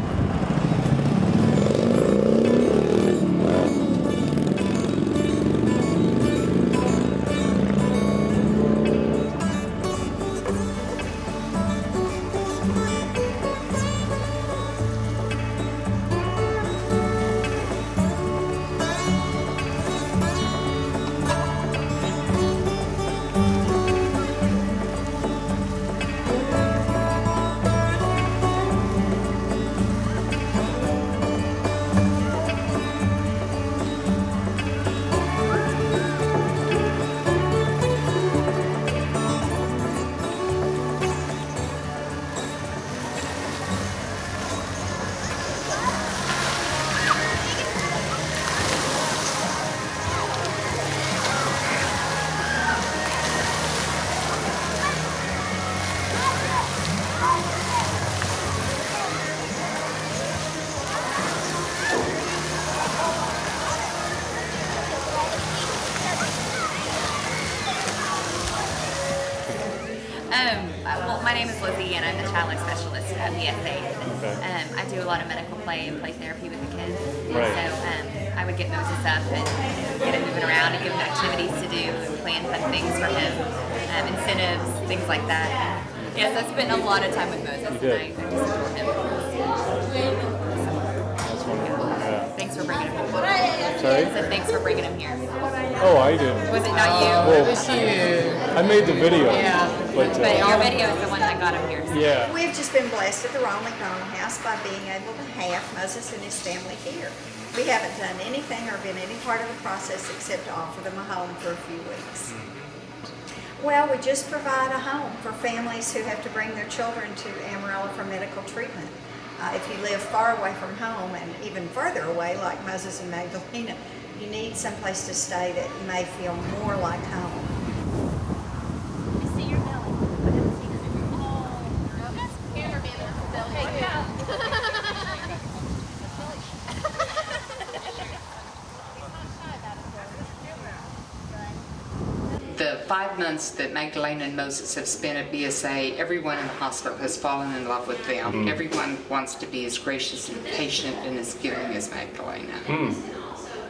Well, my name is Lizzie, and I'm the child life specialist at BSA. Okay. I do a lot of medical play and play therapy with the kids. Right. So I would get Moses up and get him moving around and give him activities to do and plan fun things for him, incentives, things like that. Yes, I spent a lot of time with Moses, and I just adore him. That's wonderful. Yeah. Thanks for bringing him here. Sorry? I said thanks for bringing him here. Oh, I didn't. Was it not you? Well, It was you. I made the video. Yeah. But Your video is the one that got him here. Yeah. We've just been blessed at the Ronald McDonald House by being able to have Moses and his family here. We haven't done anything or been any part of the process except to offer them a home for a few weeks. Well, we just provide a home for families who have to bring their children to Amarillo for medical treatment. If you live far away from home and even further away, like Moses and Magdalena, you need someplace to stay that may feel more like home. The 5 months that Magdalena and Moses have spent at BSA, everyone in the hospital has fallen in love with them. Everyone wants to be as gracious and patient and as giving as Magdalena.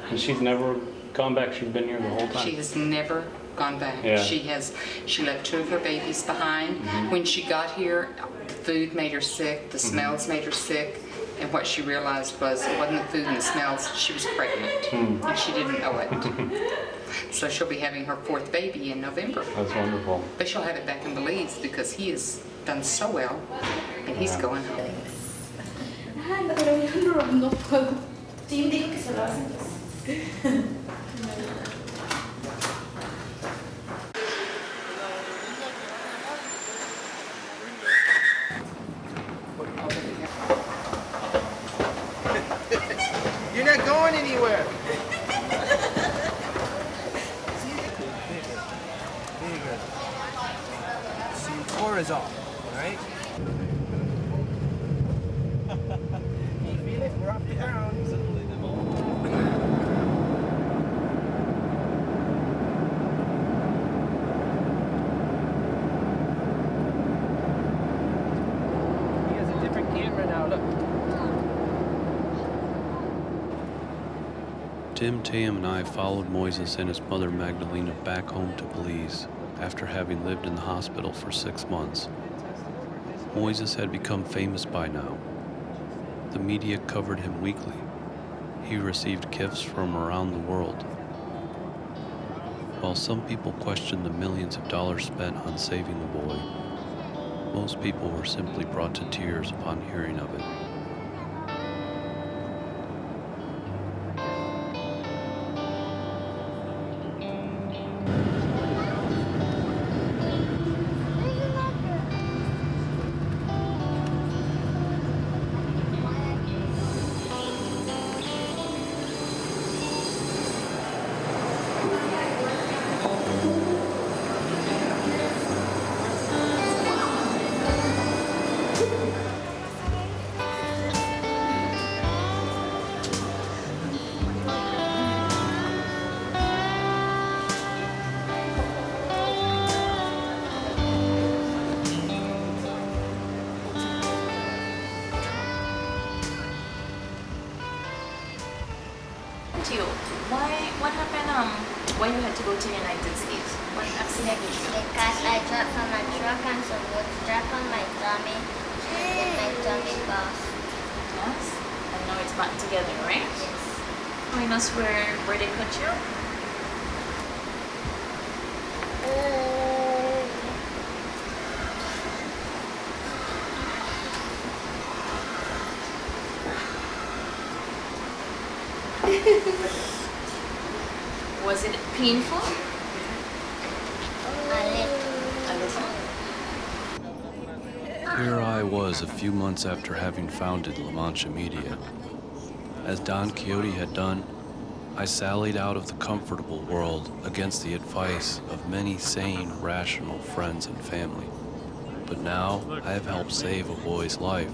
And she's never gone back. She's been here the whole time. She has never gone back. Yeah. She left 2 of her babies behind. When she got here, the food made her sick, the smells made her sick, and what she realized was it wasn't the food and the smells, she was pregnant, and she didn't know it. So she'll be having her 4th baby in November. That's wonderful. But she'll have it back in Belize because he has done so well, and he's going home. Ay, pero no puedo. Sí, digo que se lo hacen. You're not going anywhere. See, 4 is off, all right? You feel it? We're off the ground. He has a different camera now, look. Tim, Tam, and I followed Moises and his mother Magdalena back home to Belize after having lived in the hospital for 6 months. Moises had become famous by now. The media covered him weekly. He received gifts from around the world. While some people questioned the millions of dollars spent on saving the boy, most people were simply brought to tears upon hearing of it. What happened, when you had to go to the United States? What accident did you? Because I dropped from my truck and some wood dropped on my tummy, and then my tummy burst. Yes? And now it's back together, right? Yes. Oh, you know where they cut you? Was it painful? A little. Here I was a few months after having founded La Mancha Media. As Don Quixote had done, I sallied out of the comfortable world against the advice of many sane, rational friends and family. But now I have helped save a boy's life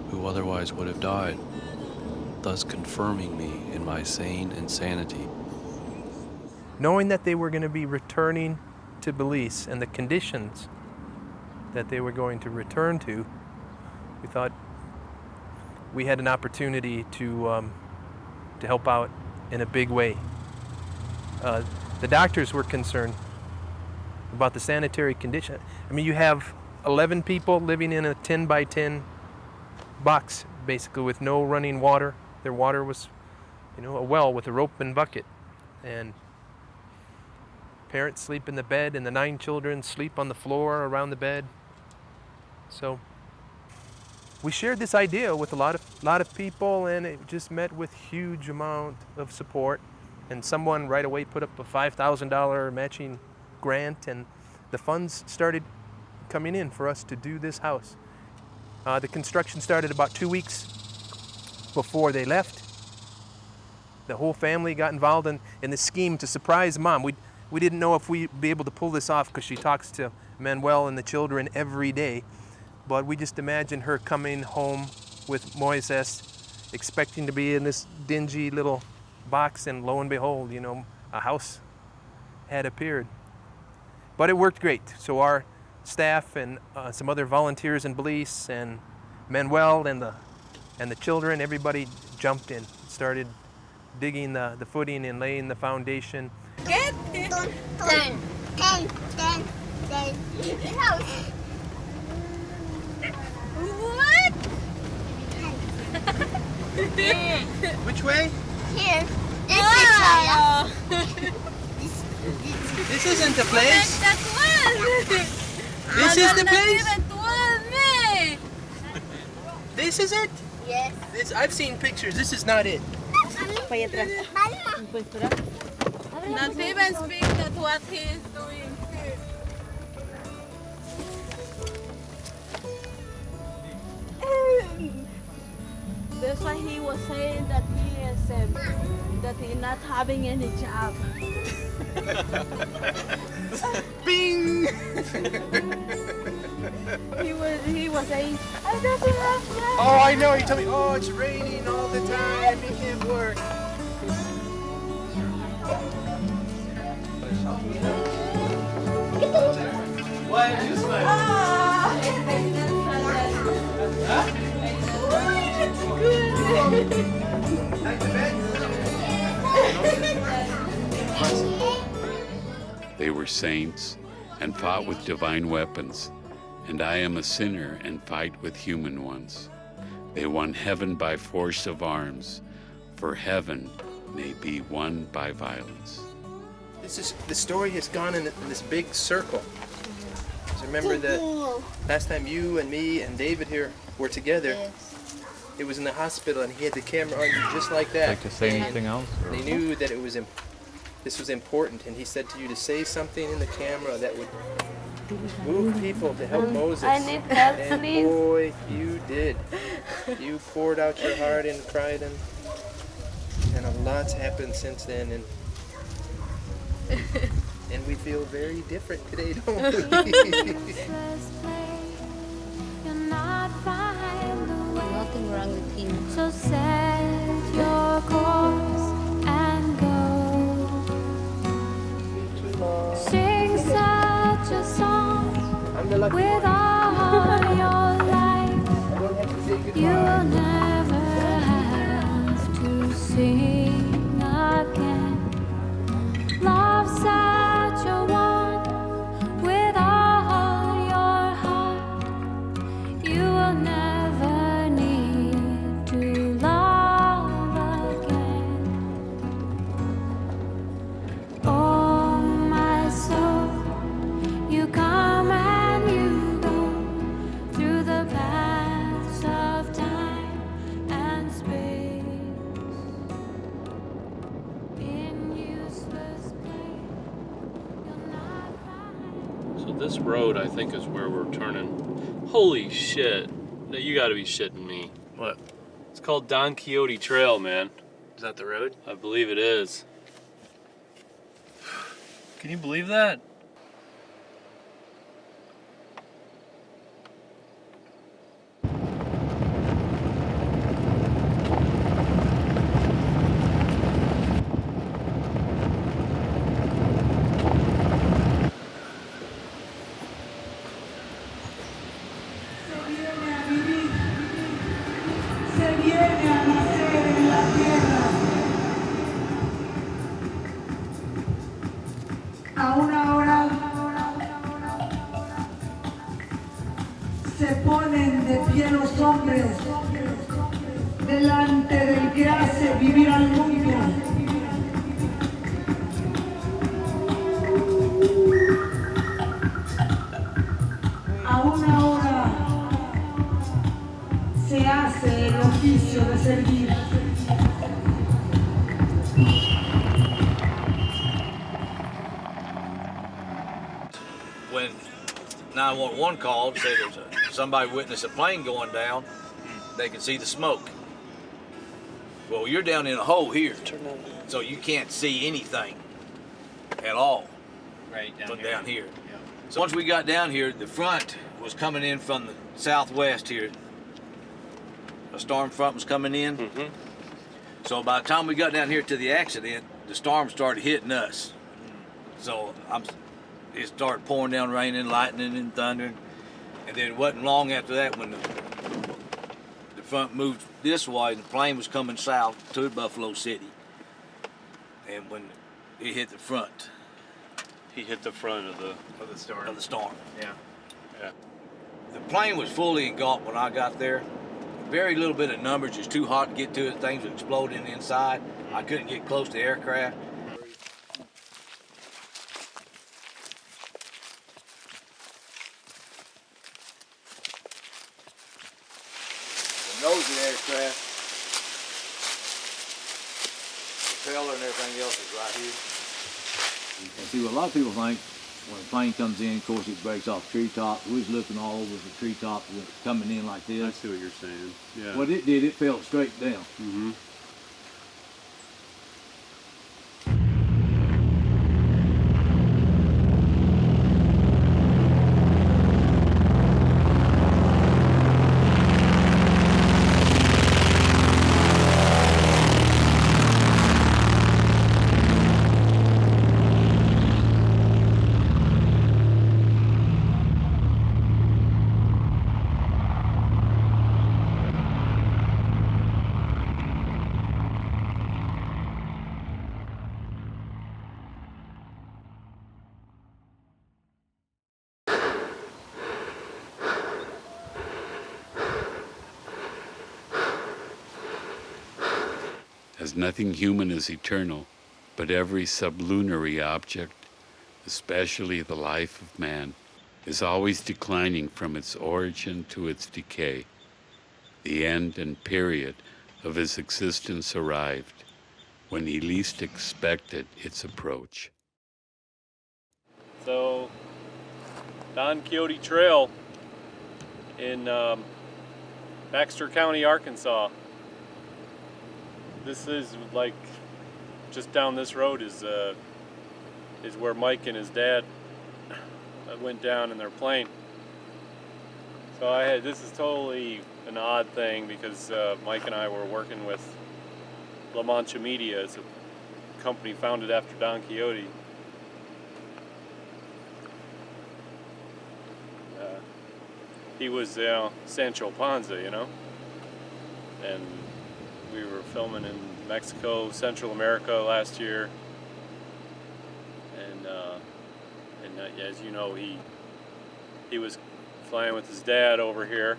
who otherwise would have died, thus confirming me in my sane insanity. Knowing that they were going to be returning to Belize and the conditions that they were going to return to, we thought we had an opportunity to help out in a big way. The doctors were concerned about the sanitary condition. I mean, you have 11 people living in a 10 by 10 box, basically, with no running water. Their water was, a well with a rope and bucket. And parents sleep in the bed, and the 9 children sleep on the floor around the bed. So we shared this idea with a lot of people, and it just met with huge amount of support. And someone right away put up a $5,000 matching grant, and the funds started coming in for us to do this house. The construction started about 2 weeks before they left. The whole family got involved in the scheme to surprise Mom. We didn't know if we'd be able to pull this off because she talks to Manuel and the children every day. But we just imagined her coming home with Moises, expecting to be in this dingy little box, and lo and behold, a house had appeared. But it worked great. So our staff and some other volunteers in Belize and Manuel and the children, everybody jumped in, started digging the footing and laying the foundation. Get it. Turn. What? Which way? Here. Wow. This isn't the place. This is the place? This is it? Yes. I've seen pictures. This is not it. Not even speak that what he is doing here. That's why he was saying that he is that he's not having any job. Bing! he was saying, I doesn't have job. Oh, I know. He told me, oh, it's raining all the time. He can't work. Why are you smiling? They were saints and fought with divine weapons, and I am a sinner and fight with human ones. They won heaven by force of arms, for heaven may be won by violence. The story has gone in this big circle. So remember the last time you and me and David here were together, it was in the hospital, and he had the camera on you just like that. Like to say anything else? Or? They knew that this was important, and he said to you to say something in the camera that would move people to help Moses. I need help, and please. Boy, you did. You poured out your heart and cried, and a lot's happened since then, and we feel very different today, don't we? Nothing wrong with him. So set your course and go. Sing such a song with all your life. You will never have to sing again. Love such a one with all your heart. You will never need to love again. Oh, my soul, you come and you go through the paths of time and space. In useless place, you'll not find. So this road, I think, is where we're turning. Holy shit. You gotta be shitting me. What? It's called Don Quixote Trail, man. Is that the road? I believe it is. Can you believe that? se ponen de pie los hombres delante del que hace vivir al mundo. A una hora se hace el oficio de servir. When 911 called, said there's somebody witnessed a plane going down, they can see the smoke. Well, you're down in a hole here, so you can't see anything at all. Right down here. Yeah. So once we got down here, the front was coming in from the southwest here. A storm front was coming in. Mm-hmm. So by the time we got down here to the accident, the storm started hitting us. So it started pouring down rain and lightning and thunder. And then it wasn't long after that when the front moved this way and the plane was coming south to Buffalo City. And when it hit the front. He hit the front of the storm. Yeah. Yeah. The plane was fully engulfed when I got there. Very little bit of numbers, it's too hot to get to it. Things were exploding inside. I couldn't get close to the aircraft. The nose of the aircraft, the propeller and everything else is right here. And see, what a lot of people think when a plane comes in, of course, it breaks off treetops. We was looking all over the treetops coming in like this. I see what you're saying. Yeah. What it did, it fell straight down. Mm-hmm. As nothing human is eternal, but every sublunary object, especially the life of man, is always declining from its origin to its decay. The end and period of his existence arrived when he least expected its approach. So, Don Quixote Trail in Baxter County, Arkansas. This is like just down this road is where Mike and his dad went down in their plane. So this is totally an odd thing because Mike and I were working with La Mancha Media. It's a company founded after Don Quixote. He was Sancho Panza, and we were filming in Mexico, Central America last year, and as you know, he was flying with his dad over here,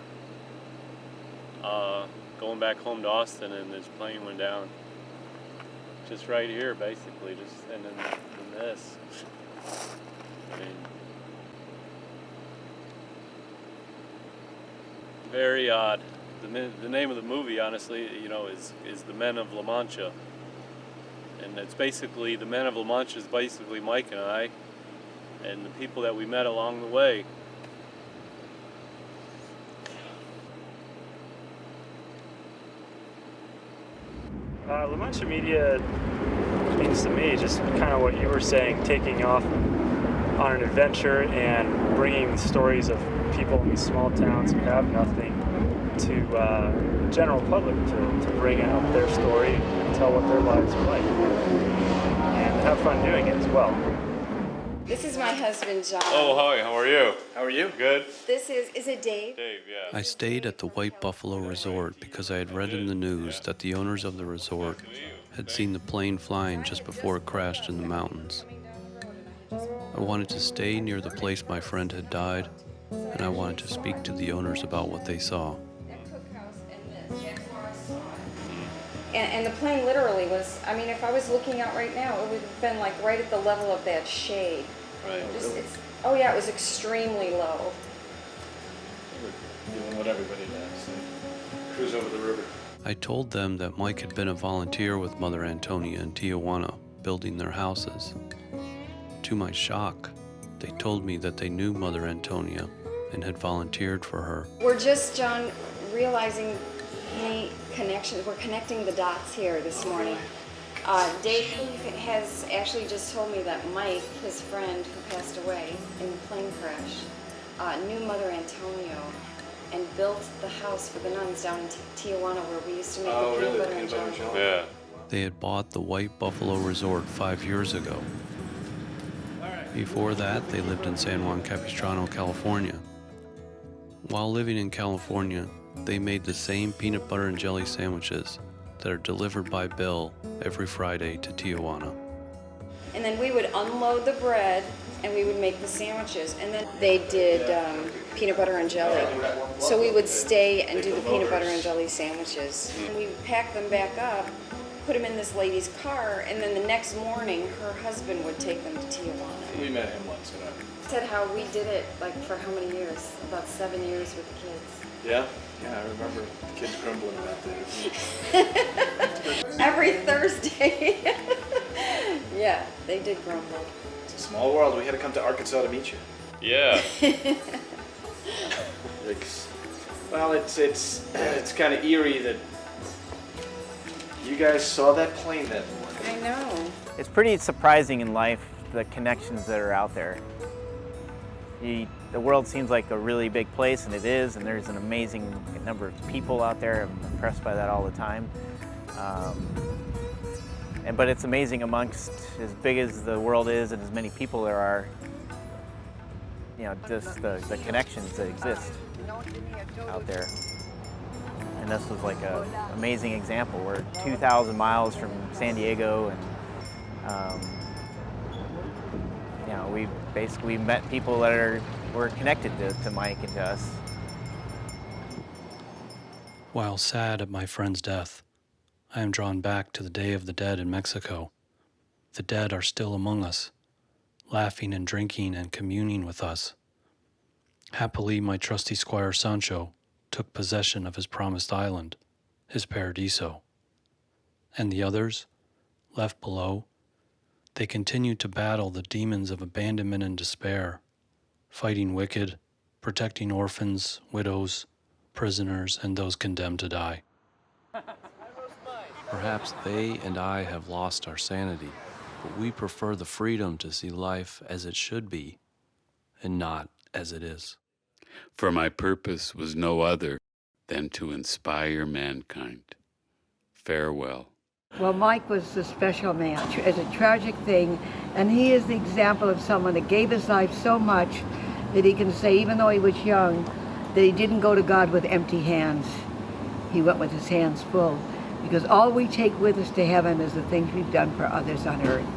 going back home to Austin, and his plane went down just right here, basically, and then this. I mean, very odd. The name of the movie, honestly, is The Men of La Mancha. And it's basically, the Men of La Mancha is basically Mike and I, and the people that we met along the way. La Mancha Media means to me just kind of what you were saying, taking off on an adventure and bringing stories of people in these small towns who have nothing to the general public to bring out their story and tell what their lives are like and have fun doing it as well. This is my husband, John. Oh, hi, how are you? How are you? Good. This is it Dave? Dave, yeah. I stayed at the White Buffalo Resort because I had read in the news that the owners of the resort had seen the plane flying just before it crashed in the mountains. I wanted to stay near the place my friend had died and I wanted to speak to the owners about what they saw. And the plane literally was, I mean, if I was looking out right now, it would have been like right at the level of that shade. Right. Oh yeah, it was extremely low. Doing what everybody does, like cruise over the river. I told them that Mike had been a volunteer with Mother Antonia in Tijuana, building their houses. To my shock, they told me that they knew Mother Antonia and had volunteered for her. We're just, John, realizing the connections. We're connecting the dots here this morning. Dave has actually just told me that Mike, his friend who passed away in a plane crash, knew Mother Antonio and built the house for the nuns down in Tijuana where we used to make the peanut butter and jelly. Yeah. They had bought the White Buffalo Resort 5 years ago. Before that, they lived in San Juan Capistrano, California. While living in California, they made the same peanut butter and jelly sandwiches that are delivered by Bill every Friday to Tijuana. And then we would unload the bread and we would make the sandwiches. And then they did peanut butter and jelly. So we would stay and do the peanut butter and jelly sandwiches. And we would pack them back up, put them in this lady's car, and then the next morning her husband would take them to Tijuana. We met him once. Said how we did it like for how many years? About 7 years with the kids. Yeah? Yeah, I remember the kids grumbling about that. Every Thursday. Yeah, they did grumble. It's a small world. We had to come to Arkansas to meet you. Yeah. Well, it's kind of eerie that you guys saw that plane that morning. I know. It's pretty surprising in life, the connections that are out there. The world seems like a really big place, and it is, and there's an amazing number of people out there. I'm impressed by that all the time. But it's amazing amongst as big as the world is and as many people there are, just the connections that exist out there. And this was like an amazing example. We're 2,000 miles from San Diego, and we basically met people that were connected to Mike and to us. While sad at my friend's death, I am drawn back to the Day of the Dead in Mexico. The dead are still among us, laughing and drinking and communing with us. Happily, my trusty squire Sancho took possession of his promised island, his paradiso. And the others, left below, they continued to battle the demons of abandonment and despair, fighting wicked, protecting orphans, widows, prisoners, and those condemned to die. Perhaps they and I have lost our sanity, but we prefer the freedom to see life as it should be, and not as it is. For my purpose was no other than to inspire mankind. Farewell. Well, Mike was a special man. It's a tragic thing, and he is the example of someone that gave his life so much that he can say, even though he was young, that he didn't go to God with empty hands. He went with his hands full, because all we take with us to heaven is the things we've done for others on earth.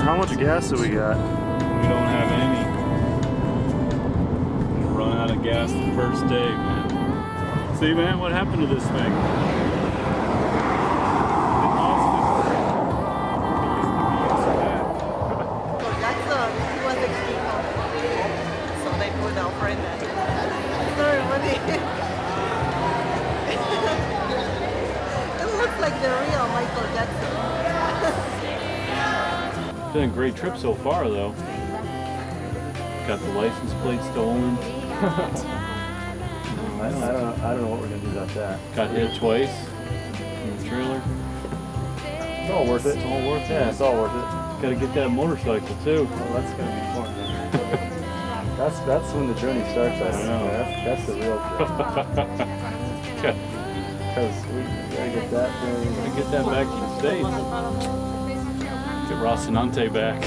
How much gas do we got? We don't have any. We run out of gas the first day, man. See, man, what happened to this thing? Like the real Michael Jackson. Been a great trip so far, though. Got the license plate stolen. I don't know what we're gonna do about that. Got hit twice in the trailer. It's all worth it. It's all worth it. Yeah, it's all worth it. Got to get that motorcycle too. Well, that's gonna be fun. That's when the journey starts. I know. That's the real trip. Because we gotta get that thing. Gotta get that back to the States. Get Rocinante back.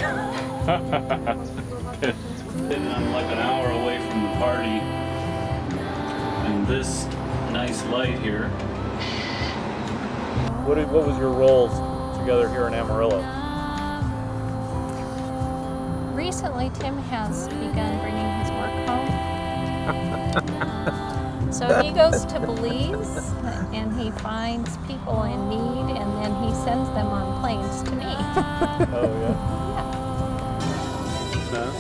I'm like an hour away from the party. And this nice light here. What was your roles together here in Amarillo? Recently, Tim has begun bringing his work home. So he goes to Belize and he finds people in need and then he sends them on planes to me. Oh, yeah? Huh?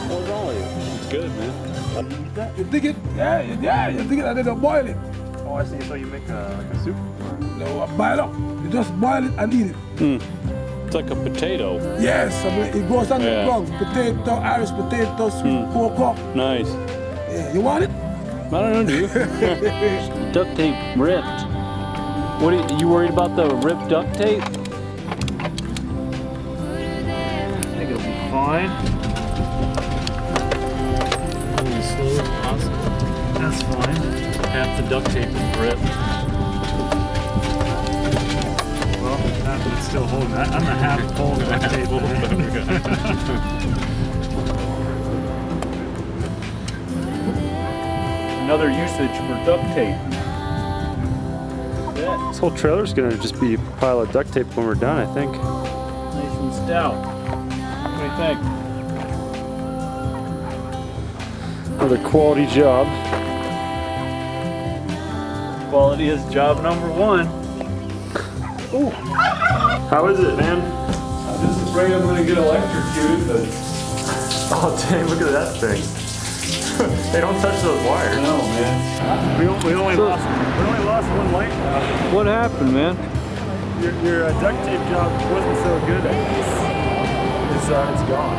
How's all of you? It's good, man. You dig it? Yeah, you dig it and then you boil it. Oh, I see. So you make like a soup? No, boil up. You just boil it and eat it. It's like a potato. Yes, I mean, it goes on the ground. Potato, Irish potato, sweet pork. Nice. Yeah, you want it? I don't know, do you? Duct tape ripped. What are you worried about the ripped duct tape? I think it'll be fine. Slow as possible. That's fine. Half the duct tape is ripped. Well, half of it's still holding. I'm the half full duct tape. Another usage for duct tape. This whole trailer's gonna just be a pile of duct tape when we're done, I think. Nice and stout. What do you think? Another quality job. Quality is job number one. Ooh. How is it, man? I'm just afraid I'm gonna get electrocuted, but... Oh dang, look at that thing. Hey, don't touch those wires. No, man. We only lost one light. What happened, man? Your duct tape job wasn't so good. It's gone.